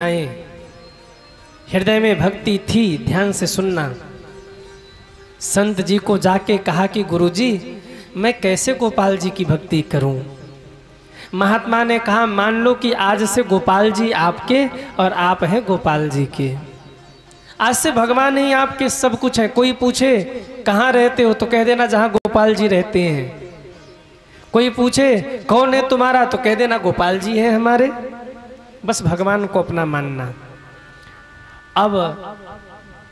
आए, हृदय में भक्ति थी, ध्यान से सुनना। संत जी को जाके कहा कि गुरुजी मैं कैसे गोपाल जी की भक्ति करूं। महात्मा ने कहा मान लो कि आज से गोपाल जी आपके और आप हैं गोपाल जी के। आज से भगवान ही आपके सब कुछ है। कोई पूछे कहाँ रहते हो तो कह देना जहाँ गोपाल जी रहते हैं। कोई पूछे कौन है तुम्हारा तो कह देना गोपाल जी हैं हमारे। बस भगवान को अपना मानना। अब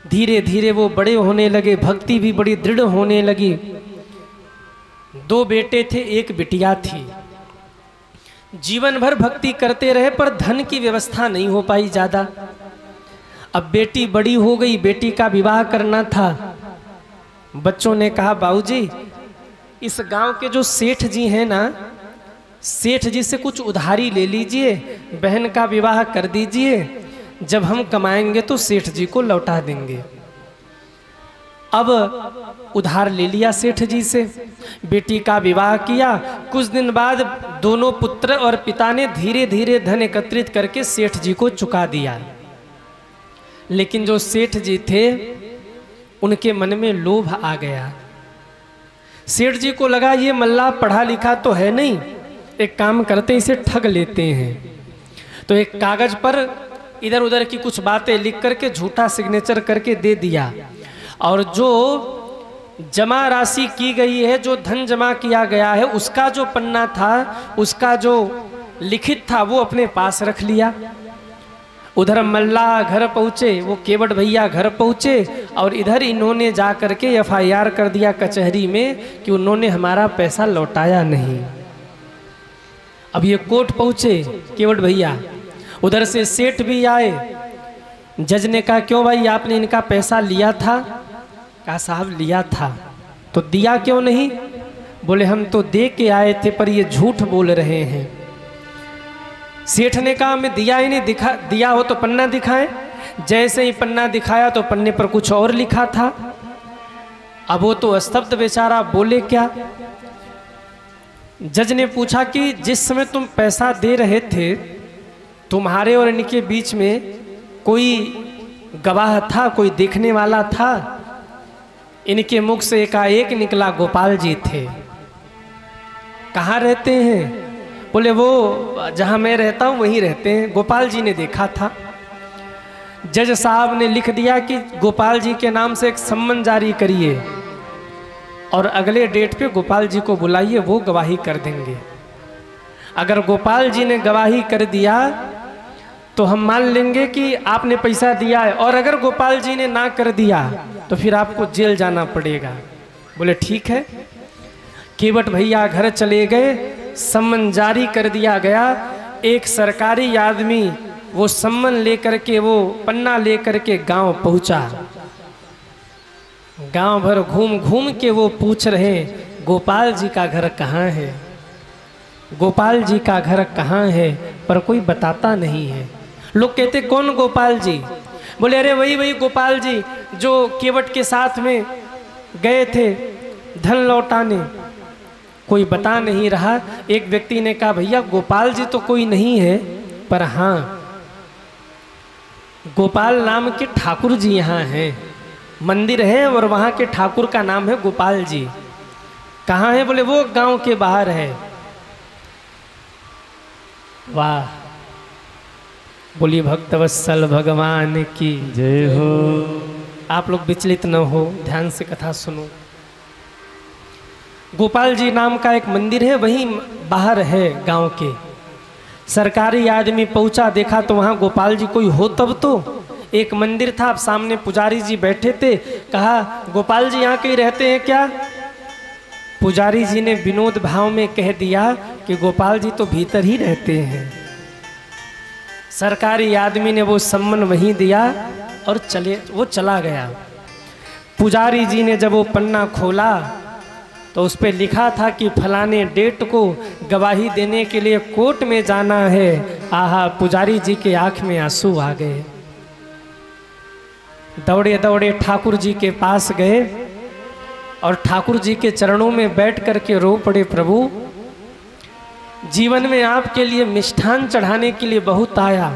धीरे धीरे वो बड़े होने लगे, भक्ति भी बड़ी दृढ़ होने लगी। 2 बेटे थे, 1 बिटिया थी। जीवन भर भक्ति करते रहे पर धन की व्यवस्था नहीं हो पाई ज्यादा। अब बेटी बड़ी हो गई, बेटी का विवाह करना था। बच्चों ने कहा बाबूजी इस गांव के जो सेठ जी हैं ना, सेठ जी से कुछ उधारी ले लीजिए, बहन का विवाह कर दीजिए, जब हम कमाएंगे तो सेठ जी को लौटा देंगे। अब उधार ले लिया सेठ जी से, बेटी का विवाह किया। कुछ दिन बाद दोनों पुत्र और पिता ने धीरे धीरे धन एकत्रित करके सेठ जी को चुका दिया। लेकिन जो सेठ जी थे उनके मन में लोभ आ गया। सेठ जी को लगा ये मल्ला पढ़ा लिखा तो है नहीं, एक काम करते इसे ठग लेते हैं। तो एक कागज पर इधर उधर की कुछ बातें लिख करके झूठा सिग्नेचर करके दे दिया, और जो जमा राशि की गई है, जो धन जमा किया गया है, उसका जो पन्ना था, उसका जो लिखित था वो अपने पास रख लिया। उधर मल्ला घर पहुँचे, वो केवट भैया घर पहुँचे, और इधर इन्होंने जा करके FIR कर दिया कचहरी में कि उन्होंने हमारा पैसा लौटाया नहीं। अब ये कोर्ट पहुँचे केवट भैया, उधर से सेठ भी आए। जज ने कहा क्यों भाई आपने इनका पैसा लिया था? कहा साहब लिया था। तो दिया क्यों नहीं? बोले हम तो दे के आए थे पर ये झूठ बोल रहे हैं। सेठ ने कहा मैं दिया ही नहीं, दिया हो तो पन्ना दिखाएं। जैसे ही पन्ना दिखाया तो पन्ने पर कुछ और लिखा था। अब वो तो स्तब्ध बेचारा, बोले क्या। जज ने पूछा कि जिस समय तुम पैसा दे रहे थे तुम्हारे और इनके बीच में कोई गवाह था, कोई देखने वाला था? इनके मुख से एकाएक निकला गोपाल जी थे। कहाँ रहते हैं? बोले वो जहाँ मैं रहता हूँ वहीं रहते हैं, गोपाल जी ने देखा था। जज साहब ने लिख दिया कि गोपाल जी के नाम से एक सम्मन जारी करिए और अगले डेट पे गोपाल जी को बुलाइए, वो गवाही कर देंगे। अगर गोपाल जी ने गवाही कर दिया तो हम मान लेंगे कि आपने पैसा दिया है, और अगर गोपाल जी ने ना कर दिया तो फिर आपको जेल जाना पड़ेगा। बोले ठीक है। केवट भैया घर चले गए, सम्मन जारी कर दिया गया। एक सरकारी आदमी वो सम्मन लेकर के, वो पन्ना लेकर के गांव पहुंचा। गांव भर घूम घूम के वो पूछ रहे गोपाल जी का घर कहाँ है, गोपाल जी का घर कहाँ है, पर कोई बताता नहीं है। लोग कहते कौन गोपाल जी? बोले अरे वही गोपाल जी जो केवट के साथ में गए थे धन लौटाने। कोई बता नहीं रहा। एक व्यक्ति ने कहा भैया गोपाल जी तो कोई नहीं है, पर हाँ गोपाल नाम के ठाकुर जी यहाँ हैं, मंदिर है और वहाँ के ठाकुर का नाम है गोपाल जी। कहाँ है? बोले वो गांव के बाहर है। वाह, बोली भक्तवत्सल भगवान की जय हो। आप लोग विचलित न हो, ध्यान से कथा सुनो। गोपाल जी नाम का एक मंदिर है, वहीं बाहर है गांव के। सरकारी आदमी पहुंचा, देखा तो वहाँ गोपाल जी कोई हो तब तो। एक मंदिर था, सामने पुजारी जी बैठे थे। कहा गोपाल जी यहाँ कहीं रहते हैं क्या? पुजारी जी ने विनोद भाव में कह दिया कि गोपाल जी तो भीतर ही रहते हैं। सरकारी आदमी ने वो सम्मन वहीं दिया और वो चला गया। पुजारी जी ने जब वो पन्ना खोला तो उस पर लिखा था कि फलाने डेट को गवाही देने के लिए कोर्ट में जाना है। आहा, पुजारी जी के आंख में आंसू आ गए। दौड़े दौड़े ठाकुर जी के पास गए और ठाकुर जी के चरणों में बैठ करके रो पड़े, प्रभु जीवन में आपके लिए मिष्ठान चढ़ाने के लिए बहुत आया,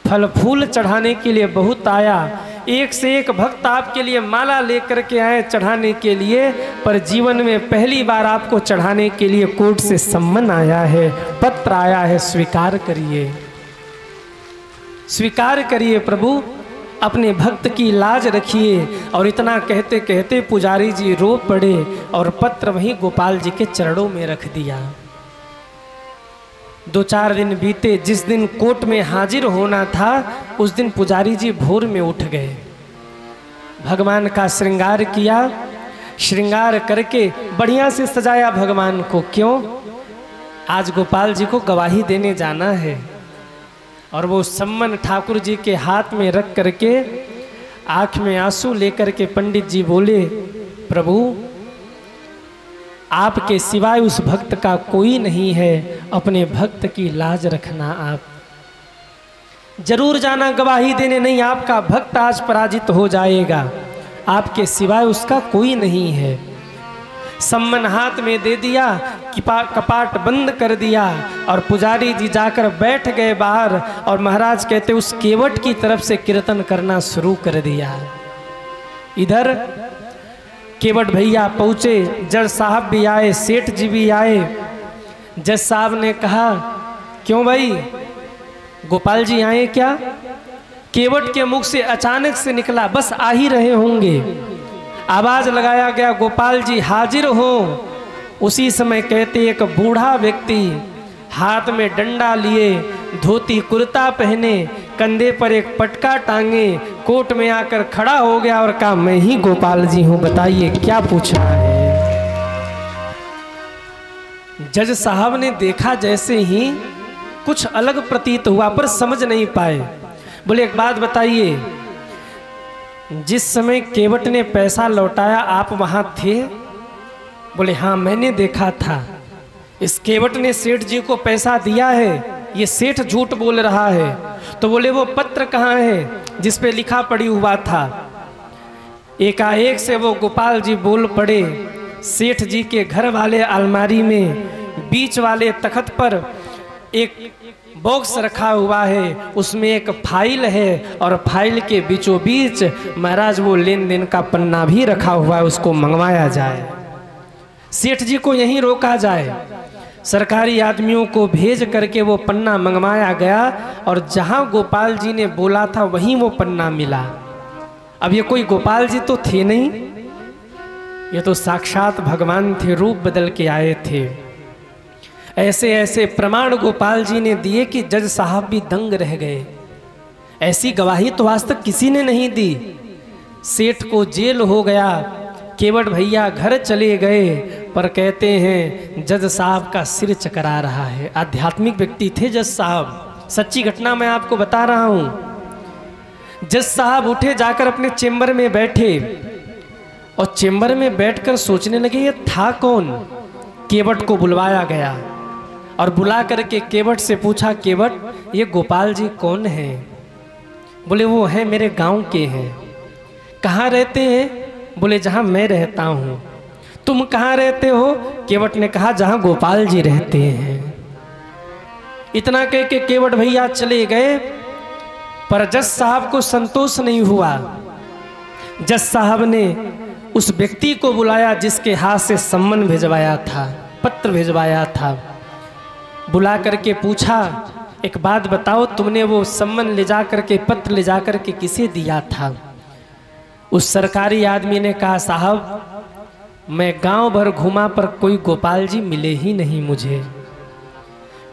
फल फूल चढ़ाने के लिए बहुत आया, एक से एक भक्त आपके लिए माला लेकर के आए चढ़ाने के लिए, पर जीवन में पहली बार आपको चढ़ाने के लिए कोर्ट से सम्मन आया है, पत्र आया है, स्वीकार करिए, स्वीकार करिए प्रभु, अपने भक्त की लाज रखिए। और इतना कहते कहते पुजारी जी रो पड़े और पत्र वहीं गोपाल जी के चरणों में रख दिया। 2-4 दिन बीते, जिस दिन कोर्ट में हाजिर होना था उस दिन पुजारी जी भोर में उठ गए, भगवान का श्रृंगार किया, श्रृंगार करके बढ़िया से सजाया भगवान को। क्यों? आज गोपाल जी को गवाही देने जाना है। और वो सम्मन ठाकुर जी के हाथ में रख करके आँख में आंसू लेकर के पंडित जी बोले, प्रभु आपके सिवाय उस भक्त का कोई नहीं है, अपने भक्त की लाज रखना। आप जरूर जाना गवाही देने, नहीं आपका भक्त आज पराजित हो जाएगा, आपके सिवाय उसका कोई नहीं है। सम्मन हाथ में दे दिया, कपाट बंद कर दिया और पुजारी जी जाकर बैठ गए बाहर। और महाराज कहते उस केवट की तरफ से कीर्तन करना शुरू कर दिया। इधर केवट भैया पहुँचे, जज साहब भी आए, सेठ जी भी आए। जज साहब ने कहा, क्यों भाई गोपाल जी आए क्या? केवट के मुख से अचानक से निकला, बस आ ही रहे होंगे। आवाज लगाया गया, गोपाल जी हाजिर हो। उसी समय कहते एक बूढ़ा व्यक्ति हाथ में डंडा लिए, धोती कुर्ता पहने, कंधे पर एक पटका टांगे, कोर्ट में आकर खड़ा हो गया और कहा, मैं ही गोपाल जी हूं, बताइए क्या पूछना है। जज साहब ने देखा जैसे ही कुछ अलग प्रतीत हुआ, पर समझ नहीं पाए। बोले एक बात बताइए, जिस समय केवट ने पैसा लौटाया आप वहां थे? बोले हाँ मैंने देखा था, इस केवट ने सेठ जी को पैसा दिया है, ये सेठ झूठ बोल रहा है। तो बोले वो पत्र कहाँ है जिस पे लिखा पड़ी हुआ था? एकाएक से वो गोपाल जी बोल पड़े, सेठ जी के घर वाले अलमारी में बीच वाले तख्त पर एक बॉक्स रखा हुआ है, उसमें एक फाइल है और फाइल के बीचों बीच महाराज वो लेन देन का पन्ना भी रखा हुआ है, उसको मंगवाया जाए, सेठ जी को यहीं रोका जाए। सरकारी आदमियों को भेज करके वो पन्ना मंगवाया गया और जहां गोपाल जी ने बोला था वहीं वो पन्ना मिला। अब ये कोई गोपाल जी तो थे नहीं, ये तो साक्षात भगवान थे, रूप बदल के आए थे। ऐसे ऐसे प्रमाण गोपाल जी ने दिए कि जज साहब भी दंग रह गए। ऐसी गवाही तो आज तक किसी ने नहीं दी। सेठ को जेल हो गया, केवट भैया घर चले गए, पर कहते हैं जज साहब का सिर चकरा रहा है। आध्यात्मिक व्यक्ति थे जज साहब, सच्ची घटना मैं आपको बता रहा हूं। जज साहब उठे, जाकर अपने चेंबर में बैठे और चेंबर में बैठकर सोचने लगे ये था कौन। केवट को बुलवाया गया और बुला करके केवट से पूछा, केवट ये गोपाल जी कौन है? बोले वो है मेरे गांव के हैं। कहाँ रहते हैं? बोले जहाँ मैं रहता हूँ। तुम कहाँ रहते हो? केवट ने कहा जहाँ गोपाल जी रहते हैं। इतना कह के केवट भैया चले गए, पर जज साहब को संतोष नहीं हुआ। जज साहब ने उस व्यक्ति को बुलाया जिसके हाथ से सम्मन भिजवाया था, पत्र भिजवाया था। बुला करके पूछा, एक बात बताओ, तुमने वो सम्मन ले जा करके, पत्र ले जा करके किसे दिया था? उस सरकारी आदमी ने कहा, साहब मैं गांव भर घूमा पर कोई गोपाल जी मिले ही नहीं मुझे।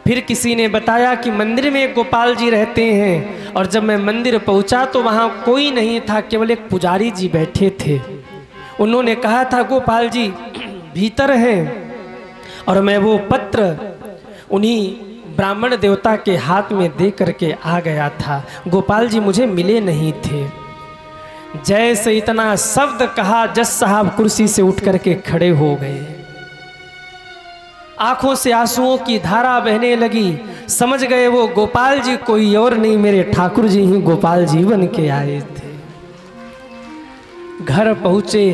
फिर किसी ने बताया कि मंदिर में एक गोपाल जी रहते हैं, और जब मैं मंदिर पहुंचा तो वहां कोई नहीं था, केवल एक पुजारी जी बैठे थे। उन्होंने कहा था गोपाल जी भीतर हैं, और मैं वो पत्र उन्हीं ब्राह्मण देवता के हाथ में दे करके आ गया था। गोपाल जी मुझे मिले नहीं थे। जैसे इतना शब्द कहा, जज साहब कुर्सी से उठ करके खड़े हो गए। आंखों से आंसुओं की धारा बहने लगी। समझ गए वो गोपाल जी कोई और नहीं, मेरे ठाकुर जी ही गोपाल जी बन के आए थे। घर पहुंचे,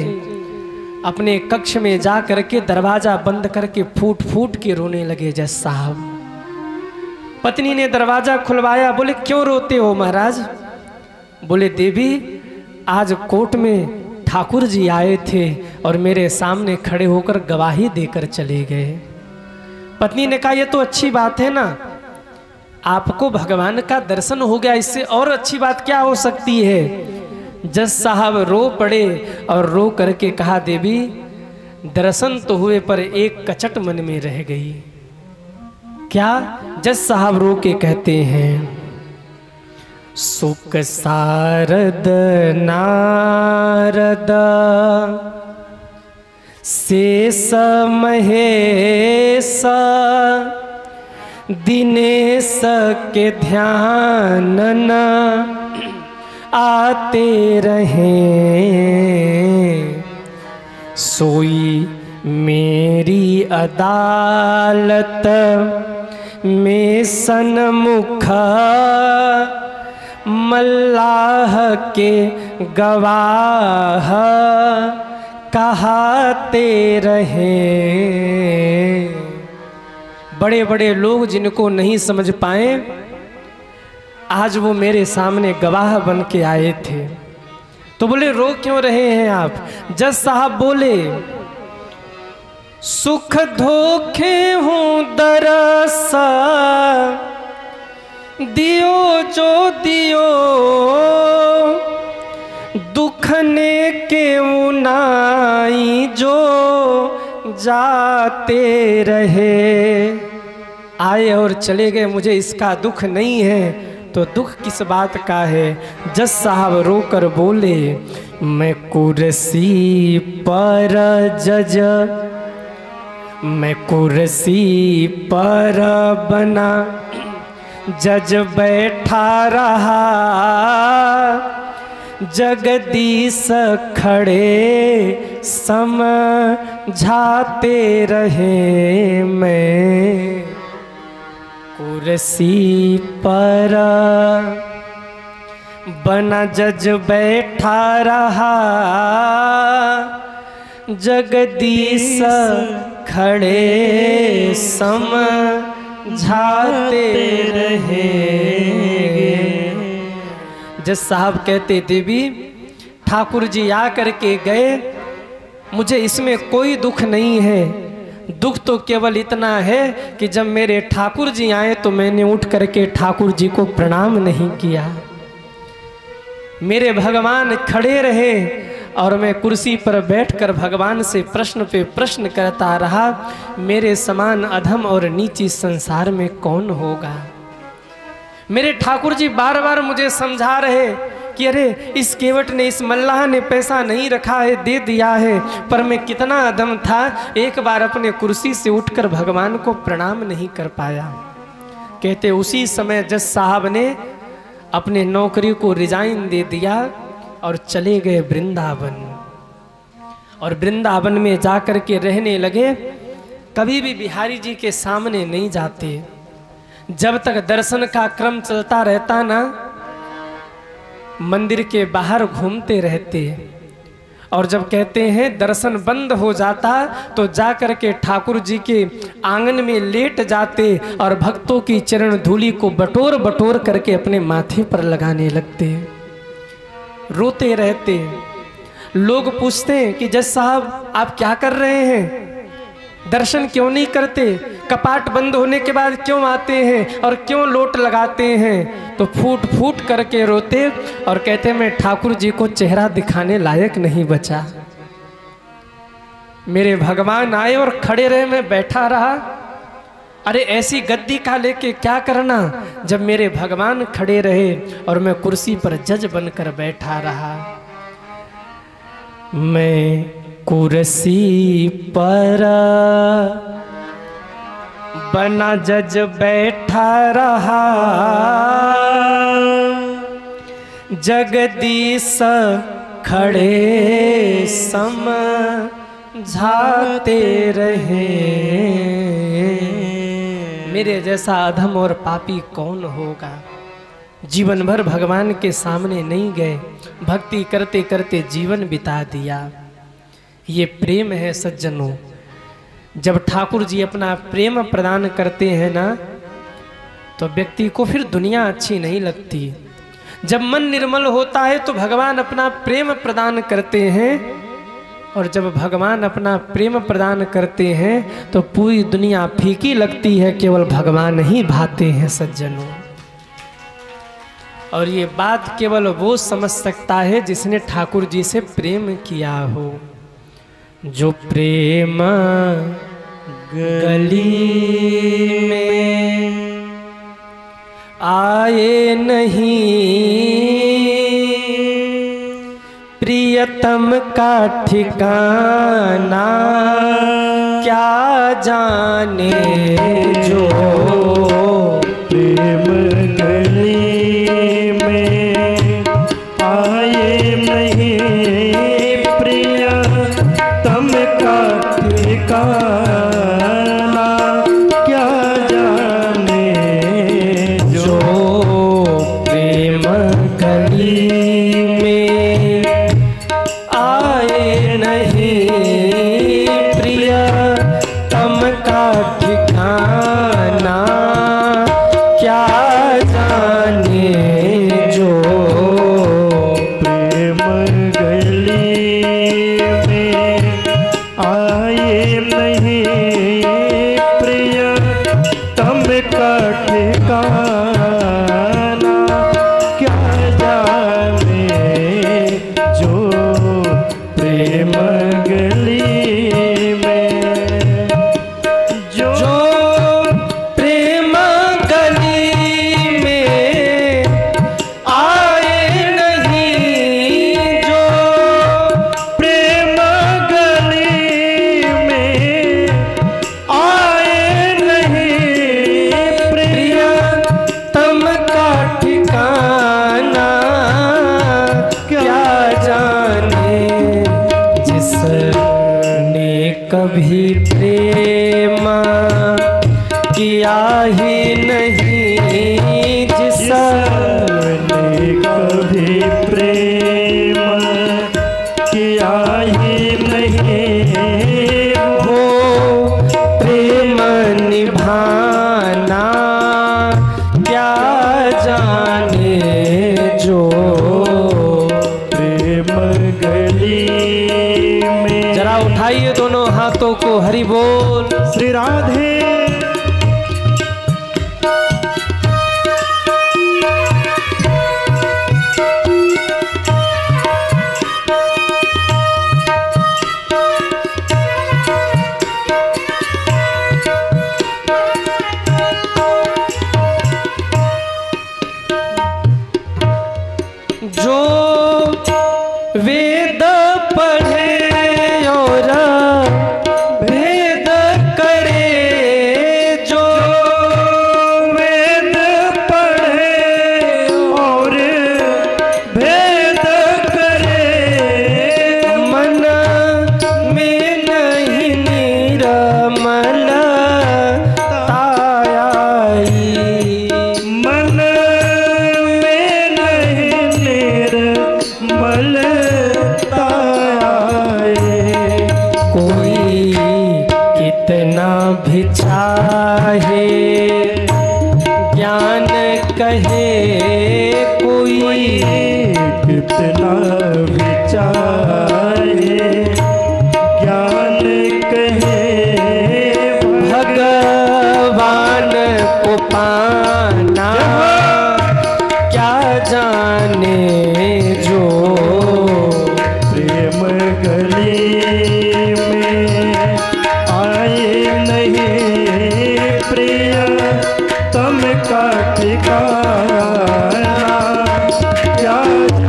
अपने कक्ष में जा करके दरवाजा बंद करके फूट फूट के रोने लगे जज साहब। पत्नी ने दरवाजा खुलवाया। बोले क्यों रोते हो महाराज? बोले देवी आज कोर्ट में ठाकुर जी आए थे और मेरे सामने खड़े होकर गवाही देकर चले गए। पत्नी ने कहा ये तो अच्छी बात है ना, आपको भगवान का दर्शन हो गया, इससे और अच्छी बात क्या हो सकती है। जज साहब रो पड़े और रो करके कहा देवी दर्शन तो हुए पर एक कचट मन में रह गई। क्या? जज साहब रो के कहते हैं सुख सारद नारद शेष महेश दिनेश के ध्यान न आते रहे, सोई मेरी अदालत में सन्मुख मल्लाह के गवाह कहाते रहे। बड़े बड़े लोग जिनको नहीं समझ पाए आज वो मेरे सामने गवाह बन के आए थे। तो बोले रो क्यों रहे हैं आप? जज साहब बोले सुख धोखे हूं दरसा दियो जो दियो, दुखने के उनाई जो जाते रहे। आए और चले गए, मुझे इसका दुख नहीं है, तो दुख किस बात का है? जज साहब रोकर बोले मैं कुर्सी पर जज, मैं कुर्सी पर बना जज बैठा रहा, जगदीश खड़े समझाते रहे। मैं कुर्सी पर बना जज बैठा रहा, जगदीश खड़े समझाते रहे। जज साहब कहते देवी ठाकुर जी आकर के गए, मुझे इसमें कोई दुख नहीं है। दुख तो केवल इतना है कि जब मेरे ठाकुर जी आए तो मैंने उठ करके ठाकुर जी को प्रणाम नहीं किया। मेरे भगवान खड़े रहे और मैं कुर्सी पर बैठकर भगवान से प्रश्न पे प्रश्न करता रहा, मेरे समान अधम और नीची संसार में कौन होगा। मेरे ठाकुर जी बार बार मुझे समझा रहे कि अरे इस केवट ने, इस मल्लाह ने पैसा नहीं रखा है, दे दिया है, पर मैं कितना अधम था, एक बार अपने कुर्सी से उठकर भगवान को प्रणाम नहीं कर पाया। कहते उसी समय जज साहब ने अपने नौकरी को रिजाइन दे दिया और चले गए वृंदावन। और वृंदावन में जाकर के रहने लगे। कभी भी बिहारी जी के सामने नहीं जाते। जब तक दर्शन का क्रम चलता रहता ना, मंदिर के बाहर घूमते रहते। और जब कहते हैं दर्शन बंद हो जाता तो जाकर के ठाकुर जी के आंगन में लेट जाते और भक्तों की चरण धूलि को बटोर बटोर करके अपने माथे पर लगाने लगते। रोते रहते। लोग पूछते हैं कि जज साहब आप क्या कर रहे हैं, दर्शन क्यों नहीं करते, कपाट बंद होने के बाद क्यों आते हैं और क्यों लोट लगाते हैं। तो फूट फूट करके रोते और कहते मैं ठाकुर जी को चेहरा दिखाने लायक नहीं बचा। मेरे भगवान आए और खड़े रहे, मैं बैठा रहा। अरे ऐसी गद्दी का लेके क्या करना, जब मेरे भगवान खड़े रहे और मैं कुर्सी पर जज बनकर बैठा रहा। मैं कुर्सी पर बना जज बैठा रहा, जगदीश खड़े समझाते रहे। मेरे जैसा अधम और पापी कौन होगा। जीवन भर भगवान के सामने नहीं गए, भक्ति करते करते जीवन बिता दिया। ये प्रेम है सज्जनों। जब ठाकुर जी अपना प्रेम प्रदान करते हैं ना, तो व्यक्ति को फिर दुनिया अच्छी नहीं लगती। जब मन निर्मल होता है तो भगवान अपना प्रेम प्रदान करते हैं, और जब भगवान अपना प्रेम प्रदान करते हैं तो पूरी दुनिया फीकी लगती है, केवल भगवान ही भाते हैं सज्जनों। और ये बात केवल वो समझ सकता है जिसने ठाकुर जी से प्रेम किया हो। जो प्रेम गली में आए नहीं, प्रियतम का ठिकाना क्या जाने। जो प्रेम गली में आए नहीं, प्रियतम का ठिकाना क्या जाने। जो प्रेम गली में आए नहीं, प्रियतम का ठिकाना क्या जाने। जो प्रेम गली में आए नहीं, प्रियतम का ठिकाना क्या जाने। जो प्रेम गली में, जो प्रेम गली में आए नहीं, जो प्रेम गली में आए नहीं, प्रियतम का ठिकाना क्या जाने। जिसने कभी प्रेम किया ही नहीं, जिसने कभी प्रेम किया ही नहीं, वो प्रेम निभाना क्या जाने। जो प्रेम गली में। जरा उठाइए दोनों हाथों को, हरि बोल। श्री राधे। जो वेद पढ़े और भेद करे, जो वेद पढ़े और भेद करे, मन में नहीं निरमल ताई। मन में नहीं निर्मल ताए। कोई कितना भी चाहे ज्ञान कहे, कोई कितना भी चाहे ज्ञान कहे, भगवान को पाना क्या जाने। जो प्रेम गली में आए नहीं, प्रियतम का ठिकाना क्या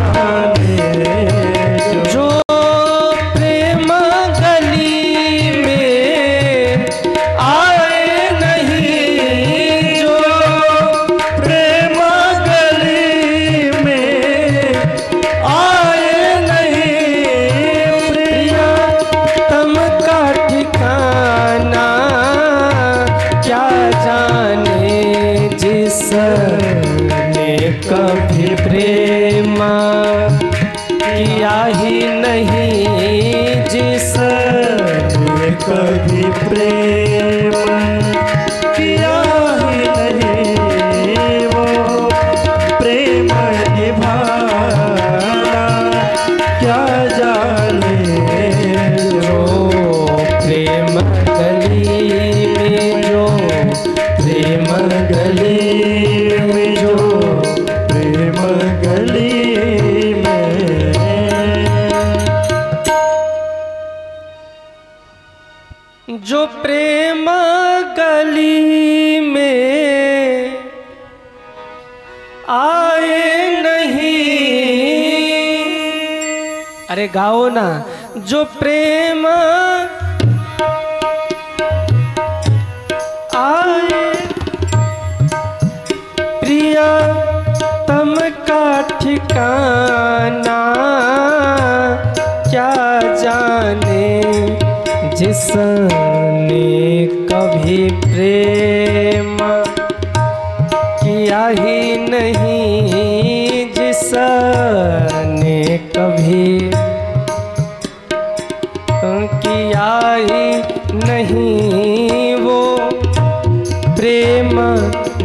जाने। जो प्रेम गली में आए नहीं, जो प्रेम गली में अरे गाओ ना। जो प्रेम आए प्रिय तम का ठिकाना, क्या जाने जिसने कभी प्रेम किया ही नहीं, जिसने कभी किया ही नहीं वो प्रेम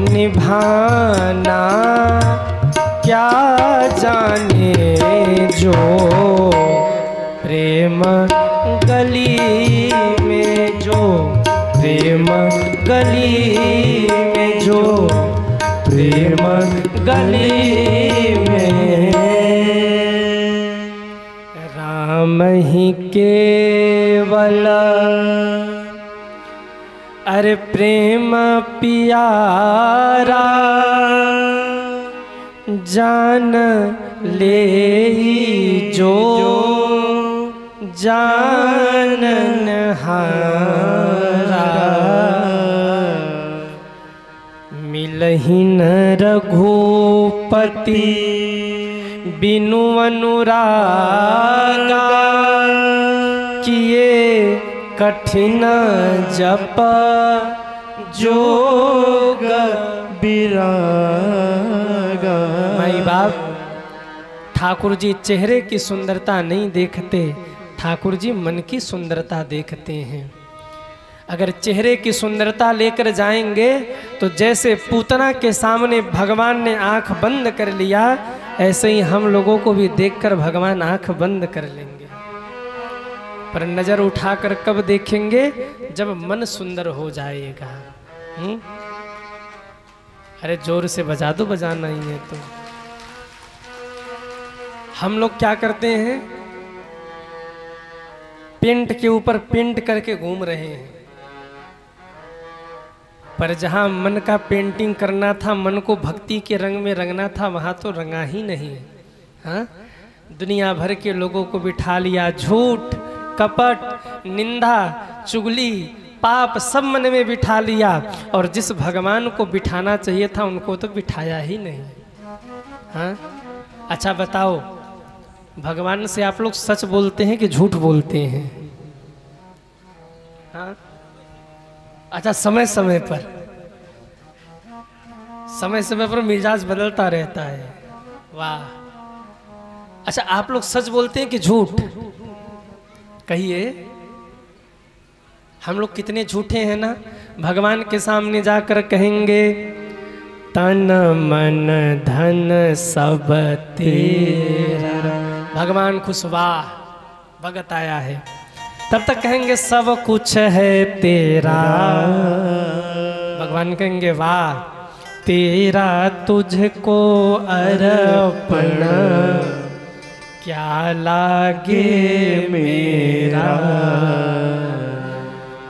निभाना, क्या जाने जो प्रेम गली में, जो प्रेम गली में, जो प्रेम गली में। राम ही केवल अरे प्रेम प्यारा, जान ले जो जानन हारा। मिलहि न रघुपति बिनु अनुरागा, किए कठिन जप जोग बिरागा। माई बाप ठाकुर जी चेहरे की सुंदरता नहीं देखते, ठाकुर जी मन की सुंदरता देखते हैं। अगर चेहरे की सुंदरता लेकर जाएंगे तो जैसे पूतना के सामने भगवान ने आंख बंद कर लिया, ऐसे ही हम लोगों को भी देखकर भगवान आंख बंद कर लेंगे। पर नजर उठाकर कब देखेंगे? जब मन सुंदर हो जाएगा। अरे जोर से बजा दो, बजाना ही है तो। हम लोग क्या करते हैं? पेंट के ऊपर पेंट करके घूम रहे हैं, पर जहां मन का पेंटिंग करना था, मन को भक्ति के रंग में रंगना था, वहां तो रंगा ही नहीं। हाँ, दुनिया भर के लोगों को बिठा लिया, झूठ कपट निंदा चुगली पाप सब मन में बिठा लिया, और जिस भगवान को बिठाना चाहिए था उनको तो बिठाया ही नहीं। हाँ, अच्छा बताओ, भगवान से आप लोग सच बोलते हैं कि झूठ बोलते हैं? हाँ, अच्छा समय समय पर मिजाज बदलता रहता है। वाह, अच्छा आप लोग सच बोलते हैं कि झूठ? कहिए, हम लोग कितने झूठे हैं ना। भगवान के सामने जाकर कहेंगे तन मन धन सब तेरा, भगवान खुश, वाह भगत आया है। तब तक कहेंगे सब कुछ है तेरा, भगवान कहेंगे वाह तेरा तुझको अर्पण, क्या लागे मेरा।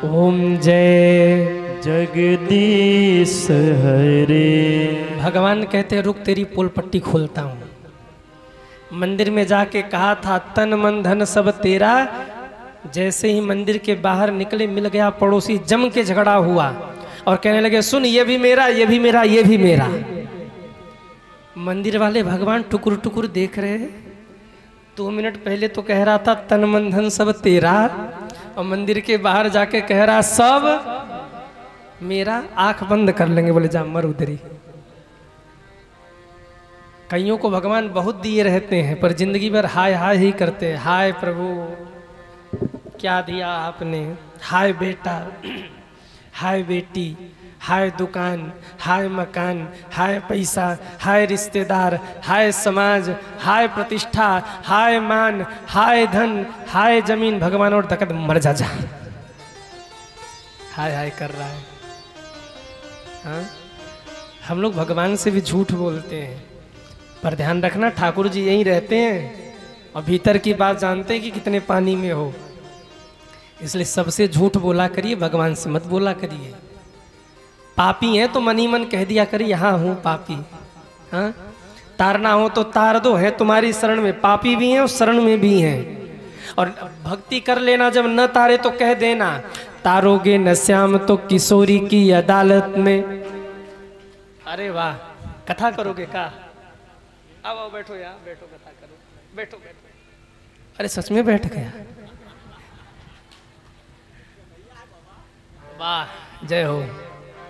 ओम जय जगदीश हरे। भगवान कहते हैं रुक तेरी पोल पट्टी खोलता हूँ। मंदिर में जाके कहा था तन मन धन सब तेरा, जैसे ही मंदिर के बाहर निकले मिल गया पड़ोसी, जम के झगड़ा हुआ और कहने लगे सुन ये भी मेरा, ये भी मेरा, ये भी मेरा। मंदिर वाले भगवान टुकुर टुकुर देख रहे हैं। 2 मिनट पहले तो कह रहा था तन मन धन सब तेरा, और मंदिर के बाहर जाके कह रहा सब मेरा। आंख बंद कर लेंगे, बोले जा मर उधरी। कईयों को भगवान बहुत दिए रहते हैं, पर जिंदगी भर हाय हाय ही करते हैं। हाय प्रभु क्या दिया आपने, हाय बेटा, हाय बेटी, हाय दुकान, हाय मकान, हाय पैसा, हाय रिश्तेदार, हाय समाज, हाय प्रतिष्ठा, हाय मान, हाय धन, हाय जमीन। भगवान और तकत मर जा जा, हाय हाय कर रहा है। हाँ, हम लोग भगवान से भी झूठ बोलते हैं, पर ध्यान रखना ठाकुर जी यहीं रहते हैं और भीतर की बात जानते हैं कि कितने पानी में हो। इसलिए सबसे झूठ बोला करिए, भगवान से मत बोला करिए। पापी हैं तो मन ही मन कह दिया करिए यहाँ हूँ पापी। हाँ, तारना हो तो तार दो, है तुम्हारी शरण में, पापी भी हैं और शरण में भी हैं। और भक्ति कर लेना, जब न तारे तो कह देना तारोगे न श्याम तो किशोरी की अदालत में। अरे वाह, कथा करोगे का? आओ बैठो यार, बैठो कथा करो, बैठो बैठो। अरे सच में बैठ गया, वाह जय हो।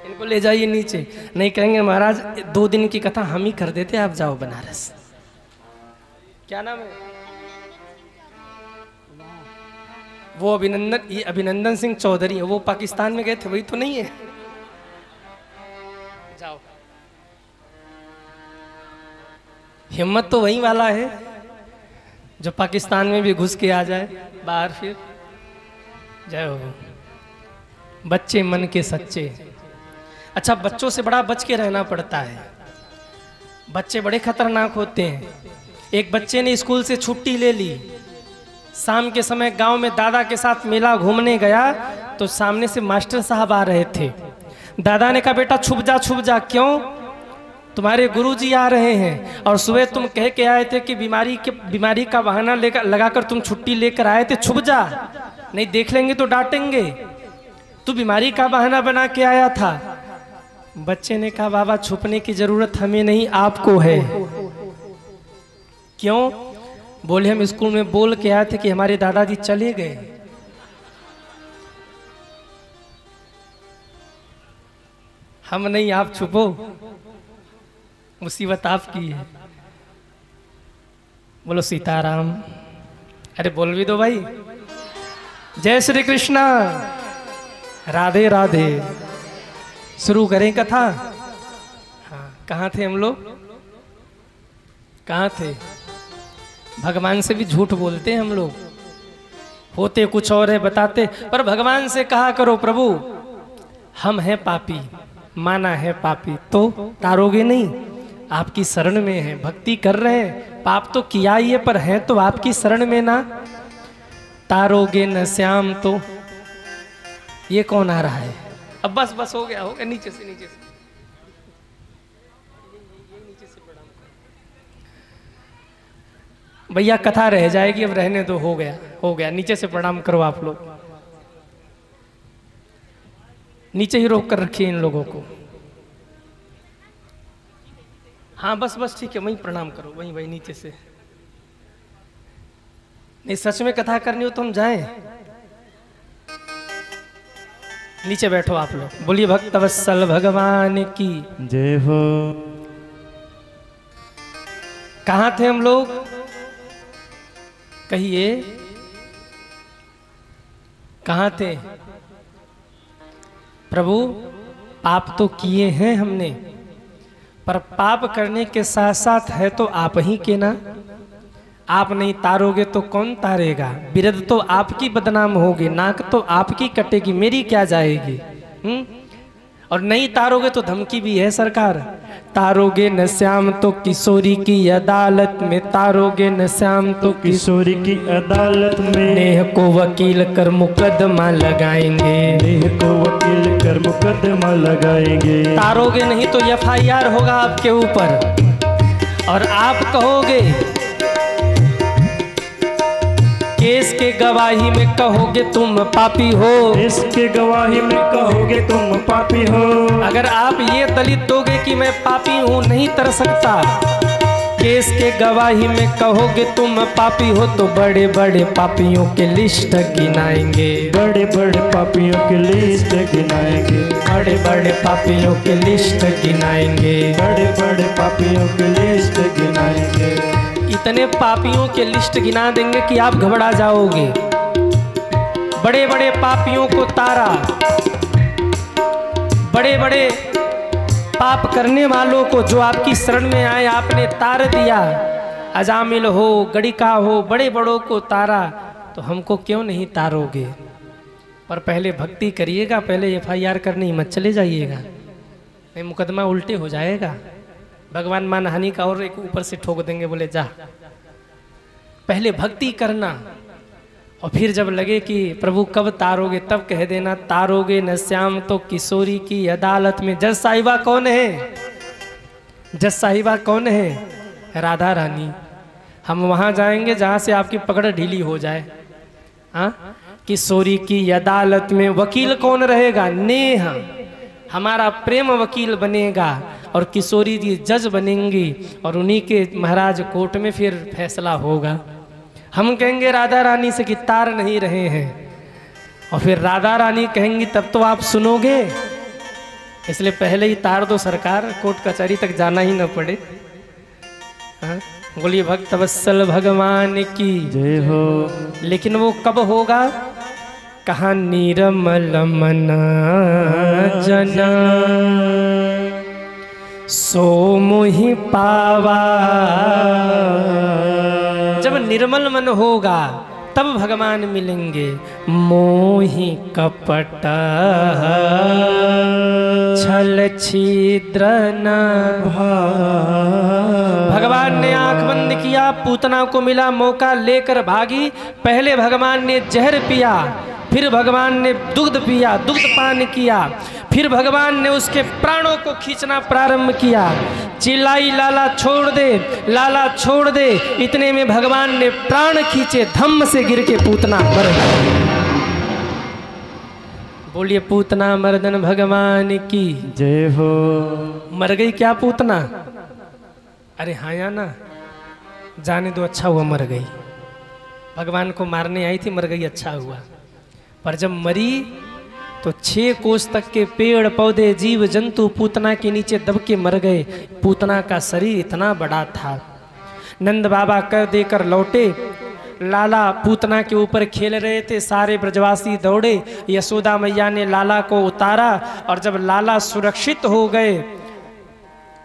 इनको ले जाइए नीचे। नहीं कहेंगे महाराज 2 दिन की कथा हम ही कर देते, आप जाओ बनारस। क्या नाम है? वो अभिनंदन, ये अभिनंदन सिंह चौधरी है, वो पाकिस्तान में गए थे, वही तो नहीं है? जाओ। हिम्मत तो वही वाला है जो पाकिस्तान में भी घुस के आ जाए बाहर फिर। जय हो। बच्चे मन के सच्चे। अच्छा, बच्चों से बड़ा बच के रहना पड़ता है, बच्चे बड़े खतरनाक होते हैं। एक बच्चे ने स्कूल से छुट्टी ले ली, शाम के समय गांव में दादा के साथ मेला घूमने गया तो सामने से मास्टर साहब आ रहे थे। दादा ने कहा बेटा छुप जा छुप जा। क्यों? तुम्हारे गुरुजी आ रहे हैं और सुबह तुम कह के आए थे कि बीमारी का बहाना लेकर लगाकर तुम छुट्टी लेकर आए थे, छुप जा, नहीं देख लेंगे तो डांटेंगे। तू बीमारी का बहाना बना के आया था। बच्चे ने कहा बाबा छुपने की जरूरत हमें नहीं, आपको है। क्यों? बोले हम स्कूल में बोल के आए थे कि हमारे दादाजी चले गए। हम नहीं, आप छुपो, मुसीबत आपकी है। बोलो सीताराम। अरे बोल भी दो भाई। जय श्री कृष्णा, राधे राधे। शुरू करें कथा। हाँ, कहाँ थे हम लोग? कहाँ थे? भगवान से भी झूठ बोलते हैं हम लोग, होते कुछ और है बताते। पर भगवान से कहा करो प्रभु हम हैं पापी, माना है पापी, तो तारोगे नहीं, आपकी शरण में है, भक्ति कर रहे हैं, पाप तो किया ही है पर है तो आपकी शरण में ना, तारोगे न श्याम तो। ये कौन आ रहा है? अब बस बस हो गया, नीचे से नीचे से भैया कथा रह जाएगी, अब रहने दो, हो गया। नीचे से प्रणाम करो आप लोग, नीचे ही रोक कर रखिए इन लोगों को। हाँ बस बस ठीक है, वहीं प्रणाम करो, वहीं नीचे से। नहीं सच में कथा करनी हो तो हम जाएं। नीचे बैठो आप लोग। बोलिए भक्तवत्सल भगवान की जय हो। कहाँ थे हम लोग? कहिए कहाँ थे? प्रभु पाप तो किए हैं हमने, पर पाप करने के साथ साथ है तो आप ही के ना। आप नहीं तारोगे तो कौन तारेगा? बिरद तो आपकी बदनाम होगी, नाक तो आपकी कटेगी, मेरी क्या जाएगी? और नहीं तारोगे तो धमकी भी है सरकार, तारोगे न श्याम तो किशोरी की अदालत में, तारोगे न श्याम तो किशोरी की अदालत में, नेह को वकील कर मुकदमा लगाएंगे, नेह को वकील कर मुकदमा लगाएंगे। तारोगे नहीं तो FIR होगा आपके ऊपर और आप कहोगे, केस के गवाही में कहोगे तुम पापी हो, केस के गवाही में कहोगे तुम पापी हो। अगर आप ये दलित दोगे कि मैं पापी हूँ, नहीं तर सकता, केस के गवाही में कहोगे तुम पापी हो, तो बड़े बड़े पापियों के लिस्ट गिनाएंगे, बड़े बड़े पापियों की लिस्ट गिनाएंगे, बड़े बड़े पापियों के लिस्ट गिनाएंगे, बड़े बड़े पापियों की लिस्ट गिनाएंगे। इतने पापियों के लिस्ट गिना देंगे कि आप घबरा जाओगे। बड़े बड़े पापियों को तारा, बड़े बड़े पाप करने वालों को जो आपकी शरण में आए आपने तार दिया, अजामिल हो, गड़िका हो, बड़े बड़ों को तारा, तो हमको क्यों नहीं तारोगे? पर पहले भक्ति करिएगा, पहले FIR करने ही मत चले जाइएगा, नहीं मुकदमा उल्टे हो जाएगा। भगवान मानहानि का और एक ऊपर से ठोक देंगे, बोले जा। पहले भक्ति करना और फिर जब लगे कि प्रभु कब तारोगे तब कह देना, तारोगे न श्याम तो किशोरी की अदालत में। जज साहिबा कौन है? जज साहिबा कौन है? राधा रानी, हम वहाँ जाएंगे जहाँ से आपकी पकड़ ढीली हो जाए। हाँ, किशोरी की अदालत में वकील कौन रहेगा? नेहा, हमारा प्रेम वकील बनेगा और किशोरी जी जज बनेंगी और उन्हीं के महाराज कोर्ट में फिर फैसला होगा। हम कहेंगे राधा रानी से कि तार नहीं रहे हैं, और फिर राधा रानी कहेंगी तब तो आप सुनोगे, इसलिए पहले ही तार दो सरकार, कोर्ट कचहरी तक जाना ही न पड़े। हाँ? बोलिए भक्त वत्सल भगवान की जय हो। लेकिन वो कब होगा? कहा निर्मल मन जना सो मोहि पावा। जब निर्मल मन होगा तब भगवान मिलेंगे। मोहि कपट छल छिद्र न भगवान ने आंख बंद किया, पूतना को मिला मौका, लेकर भागी। पहले भगवान ने जहर पिया, फिर भगवान ने दुग्ध पिया, दुग्ध पान किया, फिर भगवान ने उसके प्राणों को खींचना प्रारंभ किया। चिल्लाई लाला छोड़ दे, लाला छोड़ दे। इतने में भगवान ने प्राण खींचे, धम्म से गिर के पूतना मर गई। बोलिए पूतना मर्दन भगवान की जय हो। मर गई क्या पूतना? अरे हाँ या ना, जाने दो, अच्छा हुआ मर गई। भगवान को मारने आई थी, मर गई, अच्छा हुआ। पर जब मरी तो 6 कोस तक के पेड़ पौधे जीव जंतु पूतना के नीचे दब के मर गए। पूतना का शरीर इतना बड़ा था। नंद बाबा कर देकर लौटे, लाला पूतना के ऊपर खेल रहे थे, सारे ब्रजवासी दौड़े। यशोदा मैया ने लाला को उतारा और जब लाला सुरक्षित हो गए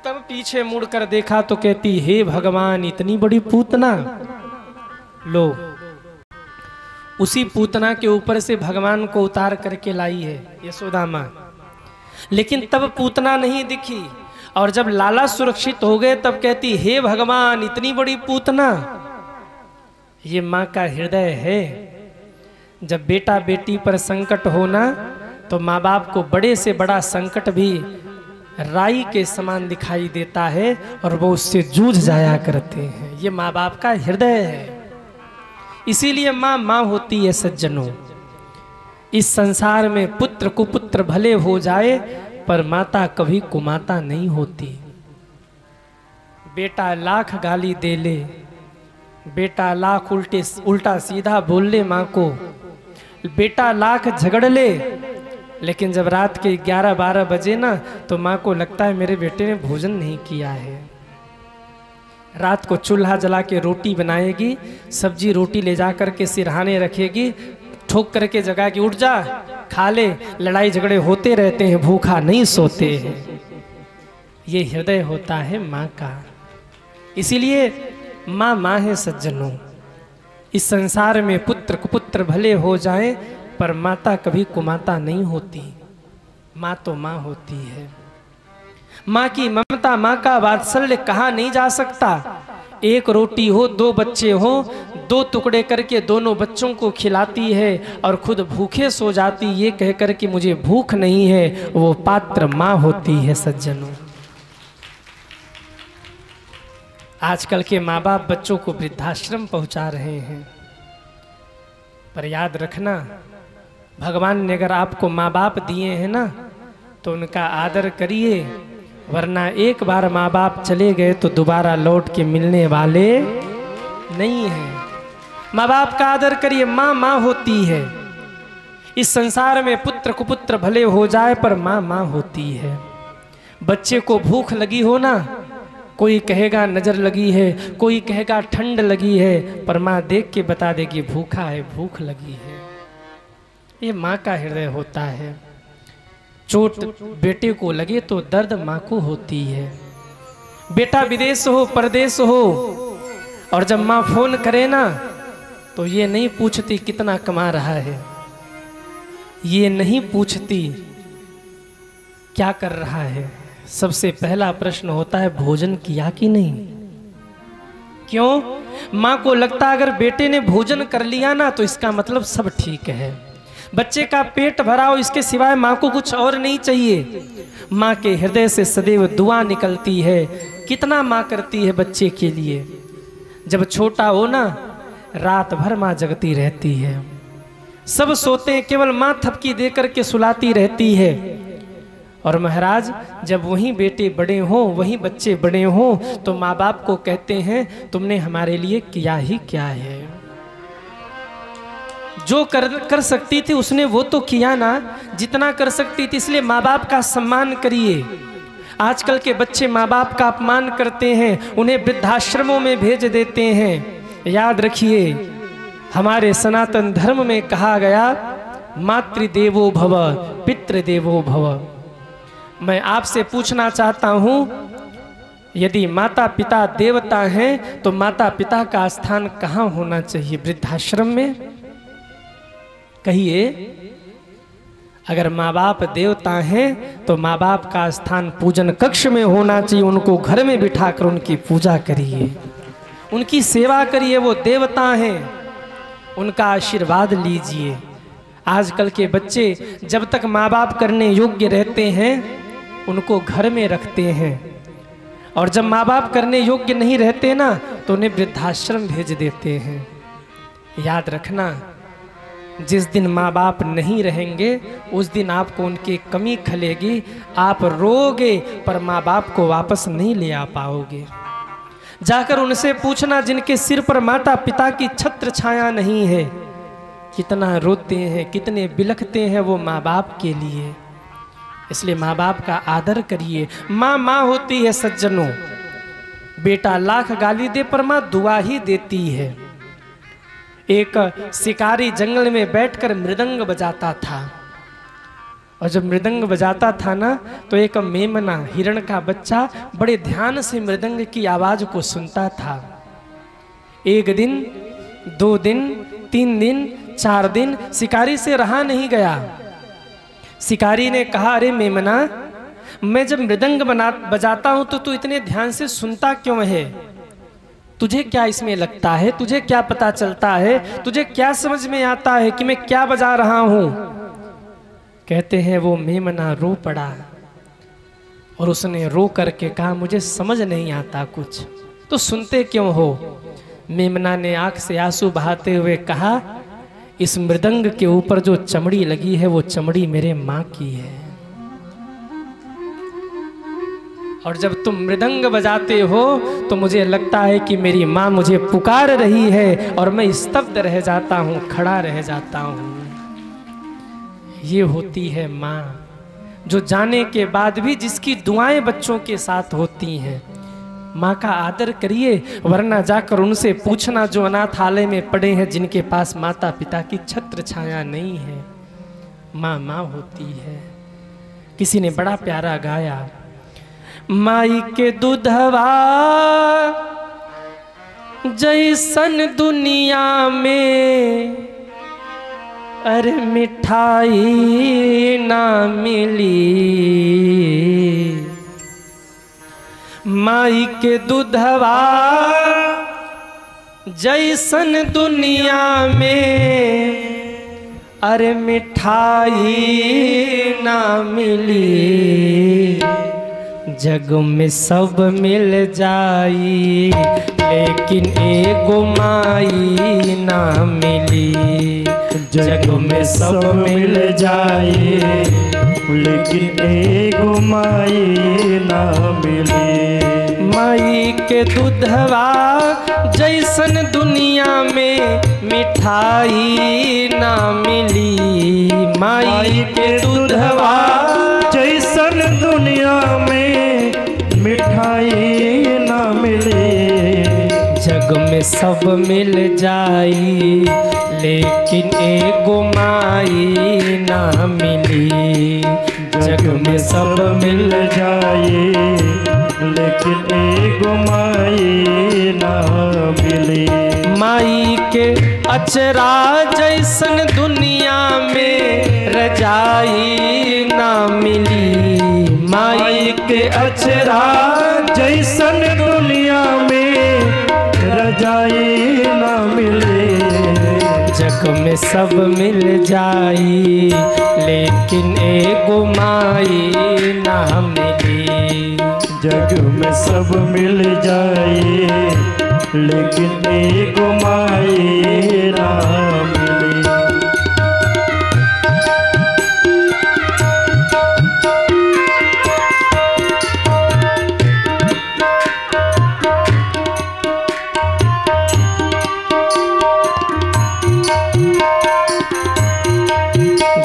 तब पीछे मुड़कर देखा तो कहती, हे भगवान, इतनी बड़ी पूतना। लो, उसी पूतना के ऊपर से भगवान को उतार करके लाई है यशोदा माँ। लेकिन तब पूतना नहीं दिखी, और जब लाला सुरक्षित हो गए तब कहती, हे भगवान, इतनी बड़ी पूतना। ये माँ का हृदय है। जब बेटा बेटी पर संकट होना तो माँ बाप को बड़े से बड़ा संकट भी राई के समान दिखाई देता है और वो उससे जूझ जाया करते हैं। ये माँ बाप का हृदय है। इसीलिए माँ माँ होती है सज्जनों। इस संसार में पुत्र कुपुत्र भले हो जाए पर माता कभी कुमाता नहीं होती। बेटा लाख गाली दे ले, बेटा लाख उल्टा सीधा बोल ले माँ को, बेटा लाख झगड़ ले, लेकिन जब रात के 11-12 बजे ना तो माँ को लगता है मेरे बेटे ने भोजन नहीं किया है। रात को चूल्हा जला के रोटी बनाएगी, सब्जी रोटी ले जा कर के सिरहाने रखेगी, ठोक करके जगा के उठ जा खा ले। लड़ाई झगड़े होते रहते हैं, भूखा नहीं सोते हैं। ये हृदय होता है माँ का। इसीलिए माँ माँ है सज्जनों। इस संसार में पुत्र कुपुत्र भले हो जाएं पर माता कभी कुमाता नहीं होती। माँ तो माँ होती है। माँ की ममता, माँ का वात्सल्य कहा नहीं जा सकता। एक रोटी हो, 2 बच्चे हो, 2 टुकड़े करके दोनों बच्चों को खिलाती है और खुद भूखे सो जाती, ये कह कर के मुझे भूख नहीं है। वो पात्र माँ होती है सज्जनों। आजकल के माँ बाप बच्चों को वृद्धाश्रम पहुंचा रहे हैं, पर याद रखना, भगवान ने अगर आपको माँ बाप दिए हैं ना तो उनका आदर करिए, वरना एक बार माँ बाप चले गए तो दोबारा लौट के मिलने वाले नहीं हैं। माँ बाप का आदर करिए, माँ माँ होती है। इस संसार में पुत्र कुपुत्र भले हो जाए पर माँ माँ होती है। बच्चे को भूख लगी हो ना, कोई कहेगा नजर लगी है, कोई कहेगा ठंड लगी है, पर माँ देख के बता देगी भूखा है, भूख लगी है। ये माँ का हृदय होता है। चोट बेटे को लगे तो दर्द माँ को होती है। बेटा विदेश हो, परदेश हो, और जब माँ फोन करे ना तो ये नहीं पूछती कितना कमा रहा है, ये नहीं पूछती क्या कर रहा है। सबसे पहला प्रश्न होता है भोजन किया कि नहीं। क्यों? माँ को लगता है अगर बेटे ने भोजन कर लिया ना तो इसका मतलब सब ठीक है, बच्चे का पेट भरा हो, इसके सिवाय माँ को कुछ और नहीं चाहिए। माँ के हृदय से सदैव दुआ निकलती है। कितना माँ करती है बच्चे के लिए। जब छोटा हो ना, रात भर माँ जगती रहती है। सब सोते हैं, केवल माँ थपकी दे करके सुलाती रहती है। और महाराज जब वहीं बेटे बड़े हों, वहीं बच्चे बड़े हों, तो माँ बाप को कहते हैं तुमने हमारे लिए किया ही क्या है। जो कर सकती थी उसने वो तो किया ना, जितना कर सकती थी। इसलिए माँ बाप का सम्मान करिए। आजकल के बच्चे माँ बाप का अपमान करते हैं, उन्हें वृद्धाश्रमों में भेज देते हैं। याद रखिए, हमारे सनातन धर्म में कहा गया मातृदेवो भव पितृदेवो भव। मैं आपसे पूछना चाहता हूं, यदि माता पिता देवता हैं तो माता पिता का स्थान कहाँ होना चाहिए? वृद्धाश्रम में? कहिए। अगर माँ बाप देवता हैं तो माँ बाप का स्थान पूजन कक्ष में होना चाहिए। उनको घर में बिठाकर उनकी पूजा करिए, उनकी सेवा करिए। वो देवता हैं, उनका आशीर्वाद लीजिए। आजकल के बच्चे जब तक माँ बाप करने योग्य रहते हैं उनको घर में रखते हैं, और जब माँ बाप करने योग्य नहीं रहते ना तो उन्हें वृद्धाश्रम भेज देते हैं। याद रखना, जिस दिन माँ बाप नहीं रहेंगे उस दिन आपको उनकी कमी खलेगी। आप रोगे पर माँ बाप को वापस नहीं ले आ पाओगे। जाकर उनसे पूछना जिनके सिर पर माता पिता की छत्र छाया नहीं है, कितना रोते हैं, कितने बिलखते हैं वो माँ बाप के लिए। इसलिए माँ बाप का आदर करिए। माँ माँ होती है सज्जनों। बेटा लाख गाली दे पर माँ दुआ ही देती है। एक शिकारी जंगल में बैठकर मृदंग बजाता था, और जब मृदंग बजाता था ना तो एक मेमना हिरण का बच्चा बड़े ध्यान से मृदंग की आवाज को सुनता था। एक दिन, 2 दिन, 3 दिन, 4 दिन शिकारी से रहा नहीं गया। शिकारी ने कहा, अरे मेमना, मैं जब मृदंग बजाता हूं तो तू इतने ध्यान से सुनता क्यों है? तुझे क्या इसमें लगता है? तुझे क्या पता चलता है? तुझे क्या समझ में आता है कि मैं क्या बजा रहा हूं? कहते हैं वो मेमना रो पड़ा, और उसने रो करके कहा, मुझे समझ नहीं आता कुछ, तो सुनते क्यों हो? मेमना ने आंख से आंसू बहाते हुए कहा, इस मृदंग के ऊपर जो चमड़ी लगी है वो चमड़ी मेरे माँ की है, और जब तुम मृदंग बजाते हो तो मुझे लगता है कि मेरी माँ मुझे पुकार रही है, और मैं स्तब्ध रह जाता हूँ, खड़ा रह जाता हूँ। ये होती है माँ, जो जाने के बाद भी जिसकी दुआएं बच्चों के साथ होती हैं। माँ का आदर करिए, वरना जाकर उनसे पूछना जो अनाथालय में पड़े हैं, जिनके पास माता पिता की छत्र छाया नहीं है। माँ माँ होती है। किसी ने बड़ा प्यारा गाया, माई के दूधवा जैसन दुनिया में अरे मिठाई ना मिली। माई के दूधवा जैसन दुनिया में अरे मिठाई ना मिली। जग में सब मिल जाई लेकिन एगो माई ना मिली। जग में सब मिल जाए लेकिन एगो माई ना मिली। माई के दूधवा जैसन दुनिया में मिठाई ना मिली। माई के दूधवा जैसन दुनिया में मिठाई ना मिली। जग में सब मिल जाई लेकिन एगो माई ना मिली। जग में सब मिल जाए लेकिन एगो माई ना मिली। माई के अचरा जैसन दुनिया में रजाई ना मिली। माई के अचरा जैसन दुनिया में रजाई ना मिले। जग में सब मिल जाई लेकिन एगो माई ना मिली। जग में सब मिल जाए लेकिन एगो माई ना मिली।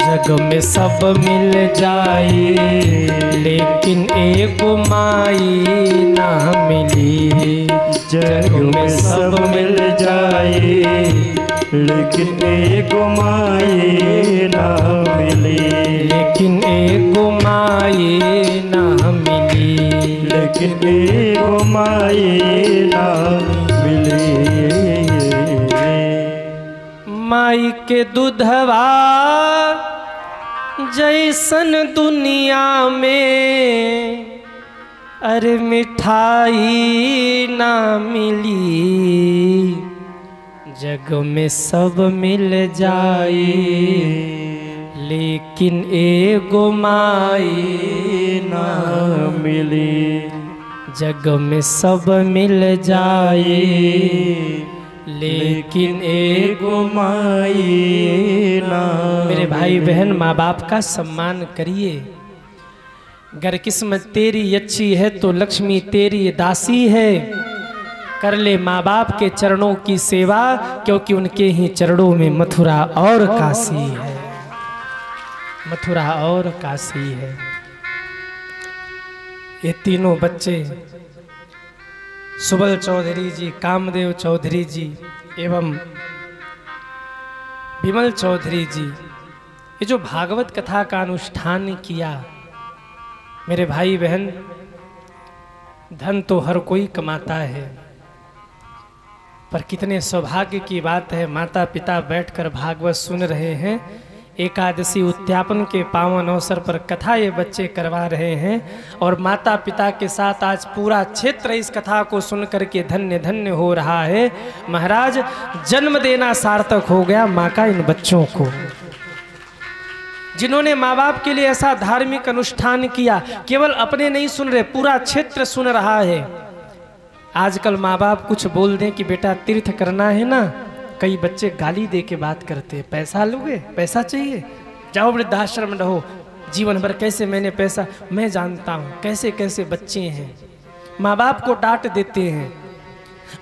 जग में सब मिल जाए लेकिन एगो माई ना मिली। जग में सब मिल जाए लेकिन एगो माई ना मिली। लेकिन एगो माई ना मिली। लेकिन एगो माई ना मिली। माई के दूधवा जैसन दुनिया में अरे मिठाई ना मिली। जग में सब मिल जाए लेकिन एगो माई ना मिली। जग में सब मिल जाए लेकिन एगो माई ना। मेरे भाई बहन माँ बाप का सम्मान करिए। अगर किस्मत तेरी अच्छी है तो लक्ष्मी तेरी दासी है। कर ले माँ बाप के चरणों की सेवा क्योंकि उनके ही चरणों में मथुरा और काशी है। मथुरा और काशी है। ये तीनों बच्चे सुबल चौधरी जी, कामदेव चौधरी जी एवं विमल चौधरी जी, ये जो भागवत कथा का अनुष्ठान किया, मेरे भाई बहन, धन तो हर कोई कमाता है, पर कितने सौभाग्य की बात है माता पिता बैठकर भागवत सुन रहे हैं। एकादशी उद्यापन के पावन अवसर पर कथा ये बच्चे करवा रहे हैं और माता पिता के साथ आज पूरा क्षेत्र इस कथा को सुन करके धन्य धन्य हो रहा है। महाराज, जन्म देना सार्थक हो गया माँ का इन बच्चों को, जिन्होंने माँ बाप के लिए ऐसा धार्मिक अनुष्ठान किया। केवल अपने नहीं सुन रहे, पूरा क्षेत्र सुन रहा है। आजकल माँ बाप कुछ बोल दें कि बेटा तीर्थ करना है ना, कई बच्चे गाली दे के बात करते हैं, पैसा लोगे, पैसा चाहिए, जाओ वृद्धाश्रम रहो, जीवन भर कैसे मैंने पैसा, मैं जानता हूँ कैसे कैसे बच्चे हैं। माँ बाप को डांट देते हैं।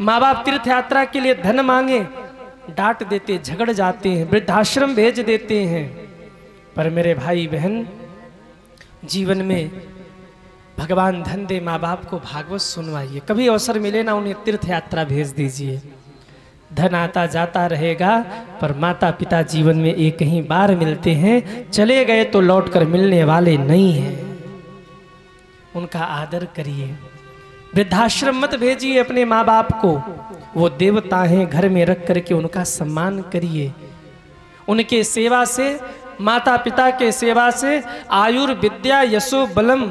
माँ बाप तीर्थ यात्रा के लिए धन मांगे, डांट देते, झगड़ जाते हैं, वृद्धाश्रम भेज देते हैं। पर मेरे भाई बहन, जीवन में भगवान धन दे, माँ बाप को भागवत सुनवाइए। कभी अवसर मिले ना उन्हें तीर्थ यात्रा भेज दीजिए। धन आता जाता रहेगा, पर माता पिता जीवन में एक ही बार मिलते हैं, चले गए तो लौटकर मिलने वाले नहीं हैं। उनका आदर करिए। वृद्धाश्रम मत भेजिए अपने माँ बाप को, वो देवता हैं, घर में रख करके उनका सम्मान करिए। उनके सेवा से, माता पिता के सेवा से आयुर्विद्या यशो बलम,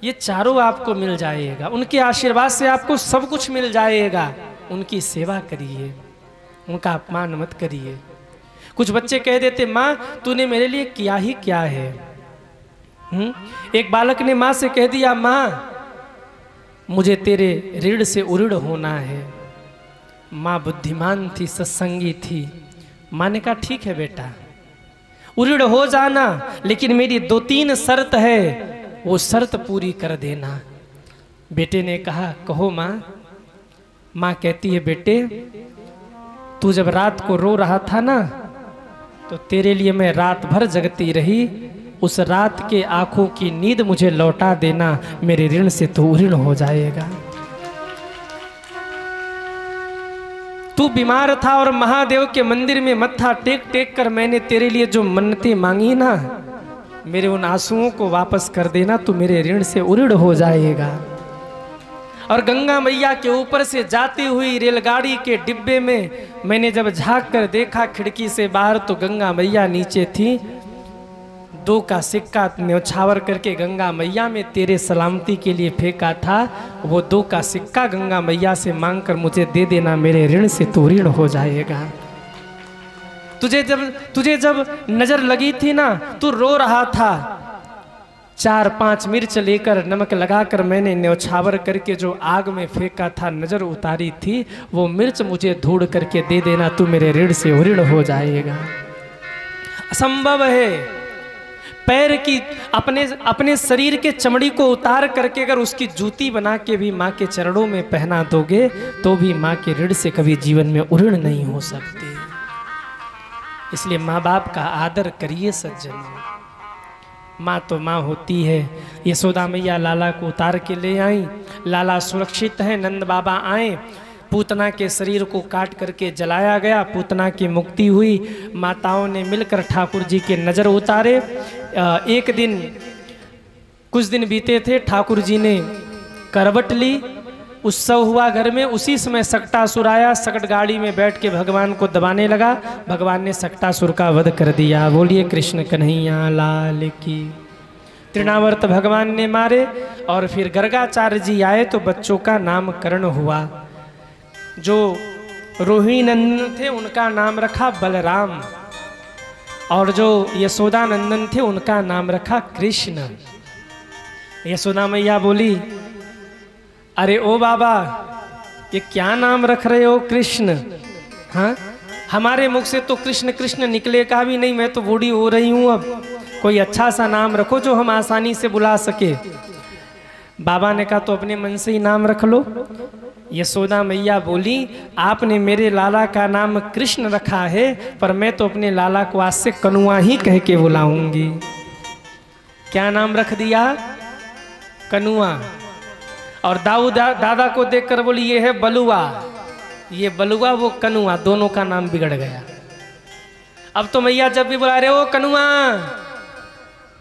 ये चारों आपको मिल जाएगा। उनके आशीर्वाद से आपको सब कुछ मिल जाएगा। उनकी सेवा करिए, उनका अपमान मत करिए। कुछ बच्चे कह देते, माँ तूने मेरे लिए किया ही क्या है। एक बालक ने माँ से कह दिया, माँ मुझे तेरे ऋण से उऋण होना है। माँ बुद्धिमान थी, सत्संगी थी। माँ ने कहा ठीक है बेटा, उऋण हो जाना, लेकिन मेरी 2-3 शर्त है, वो शर्त पूरी कर देना। बेटे ने कहा कहो माँ। माँ कहती है, बेटे तू जब रात को रो रहा था ना, तो तेरे लिए मैं रात भर जगती रही। उस रात के आंखों की नींद मुझे लौटा देना, मेरे ऋण से तो ऋण हो जाएगा। तू बीमार था और महादेव के मंदिर में मत्था टेक टेक कर मैंने तेरे लिए जो मन्नतें मांगी ना, मेरे उन आंसुओं को वापस कर देना, तू मेरे ऋण से उऋण हो जाएगा। और गंगा मैया के ऊपर से जाती हुई रेलगाड़ी के डिब्बे में मैंने जब झांक कर देखा खिड़की से बाहर, तो गंगा मैया नीचे थी। 2 का सिक्का न्यौछावर करके गंगा मैया में तेरे सलामती के लिए फेंका था। वो 2 का सिक्का गंगा मैया से मांग कर मुझे दे देना, मेरे ऋण से तो ऋण हो जाएगा। तुझे जब नजर लगी थी ना, तू रो रहा था। 4-5 मिर्च लेकर नमक लगाकर मैंने न्यौछावर करके जो आग में फेंका था, नजर उतारी थी, वो मिर्च मुझे धूड़ करके दे देना, तू मेरे ऋण से ऋण हो जाएगा। असंभव है। पैर की अपने शरीर के चमड़ी को उतार करके अगर उसकी जूती बना के भी माँ के चरणों में पहना दोगे तो भी माँ के ऋण से कभी जीवन में ऋण नहीं हो सकते। इसलिए माँ बाप का आदर करिए सज्जन। माँ तो माँ होती है। यशोदा मैया लाला को उतार के ले आई, लाला सुरक्षित है। नंद बाबा आए, पूतना के शरीर को काट करके जलाया गया, पूतना की मुक्ति हुई। माताओं ने मिलकर ठाकुर जी के नज़र उतारे। एक दिन, कुछ दिन बीते थे, ठाकुर जी ने करवट ली, उत्सव हुआ घर में। उसी समय सकटासुर आया, सकट गाड़ी में बैठ के भगवान को दबाने लगा। भगवान ने सकटासुर का वध कर दिया। बोलिए कृष्ण कन्हैया लाल की। तृणावर्त भगवान ने मारे और फिर गर्गाचार्य जी आए तो बच्चों का नामकरण हुआ। जो रोहिणी नंदन थे उनका नाम रखा बलराम, और जो यशोदा नंदन थे उनका नाम रखा कृष्ण। यशोदा मैया बोली, अरे ओ बाबा, ये क्या नाम रख रहे हो कृष्ण? हाँ, हमारे मुख से तो कृष्ण कृष्ण निकलेगा भी नहीं, मैं तो बूढ़ी हो रही हूँ, अब कोई अच्छा सा नाम रखो जो हम आसानी से बुला सके। बाबा ने कहा तो अपने मन से ही नाम रख लो। यशोदा मैया बोली, आपने मेरे लाला का नाम कृष्ण रखा है, पर मैं तो अपने लाला को आज से कनुआ ही कह के बुलाऊंगी। क्या नाम रख दिया? कनुआ। और दादा को देखकर बोली, ये है बलुआ। ये बलुआ, वो कनुआ, दोनों का नाम बिगड़ गया। अब तो मैया जब भी बुला रहे हो कनुआ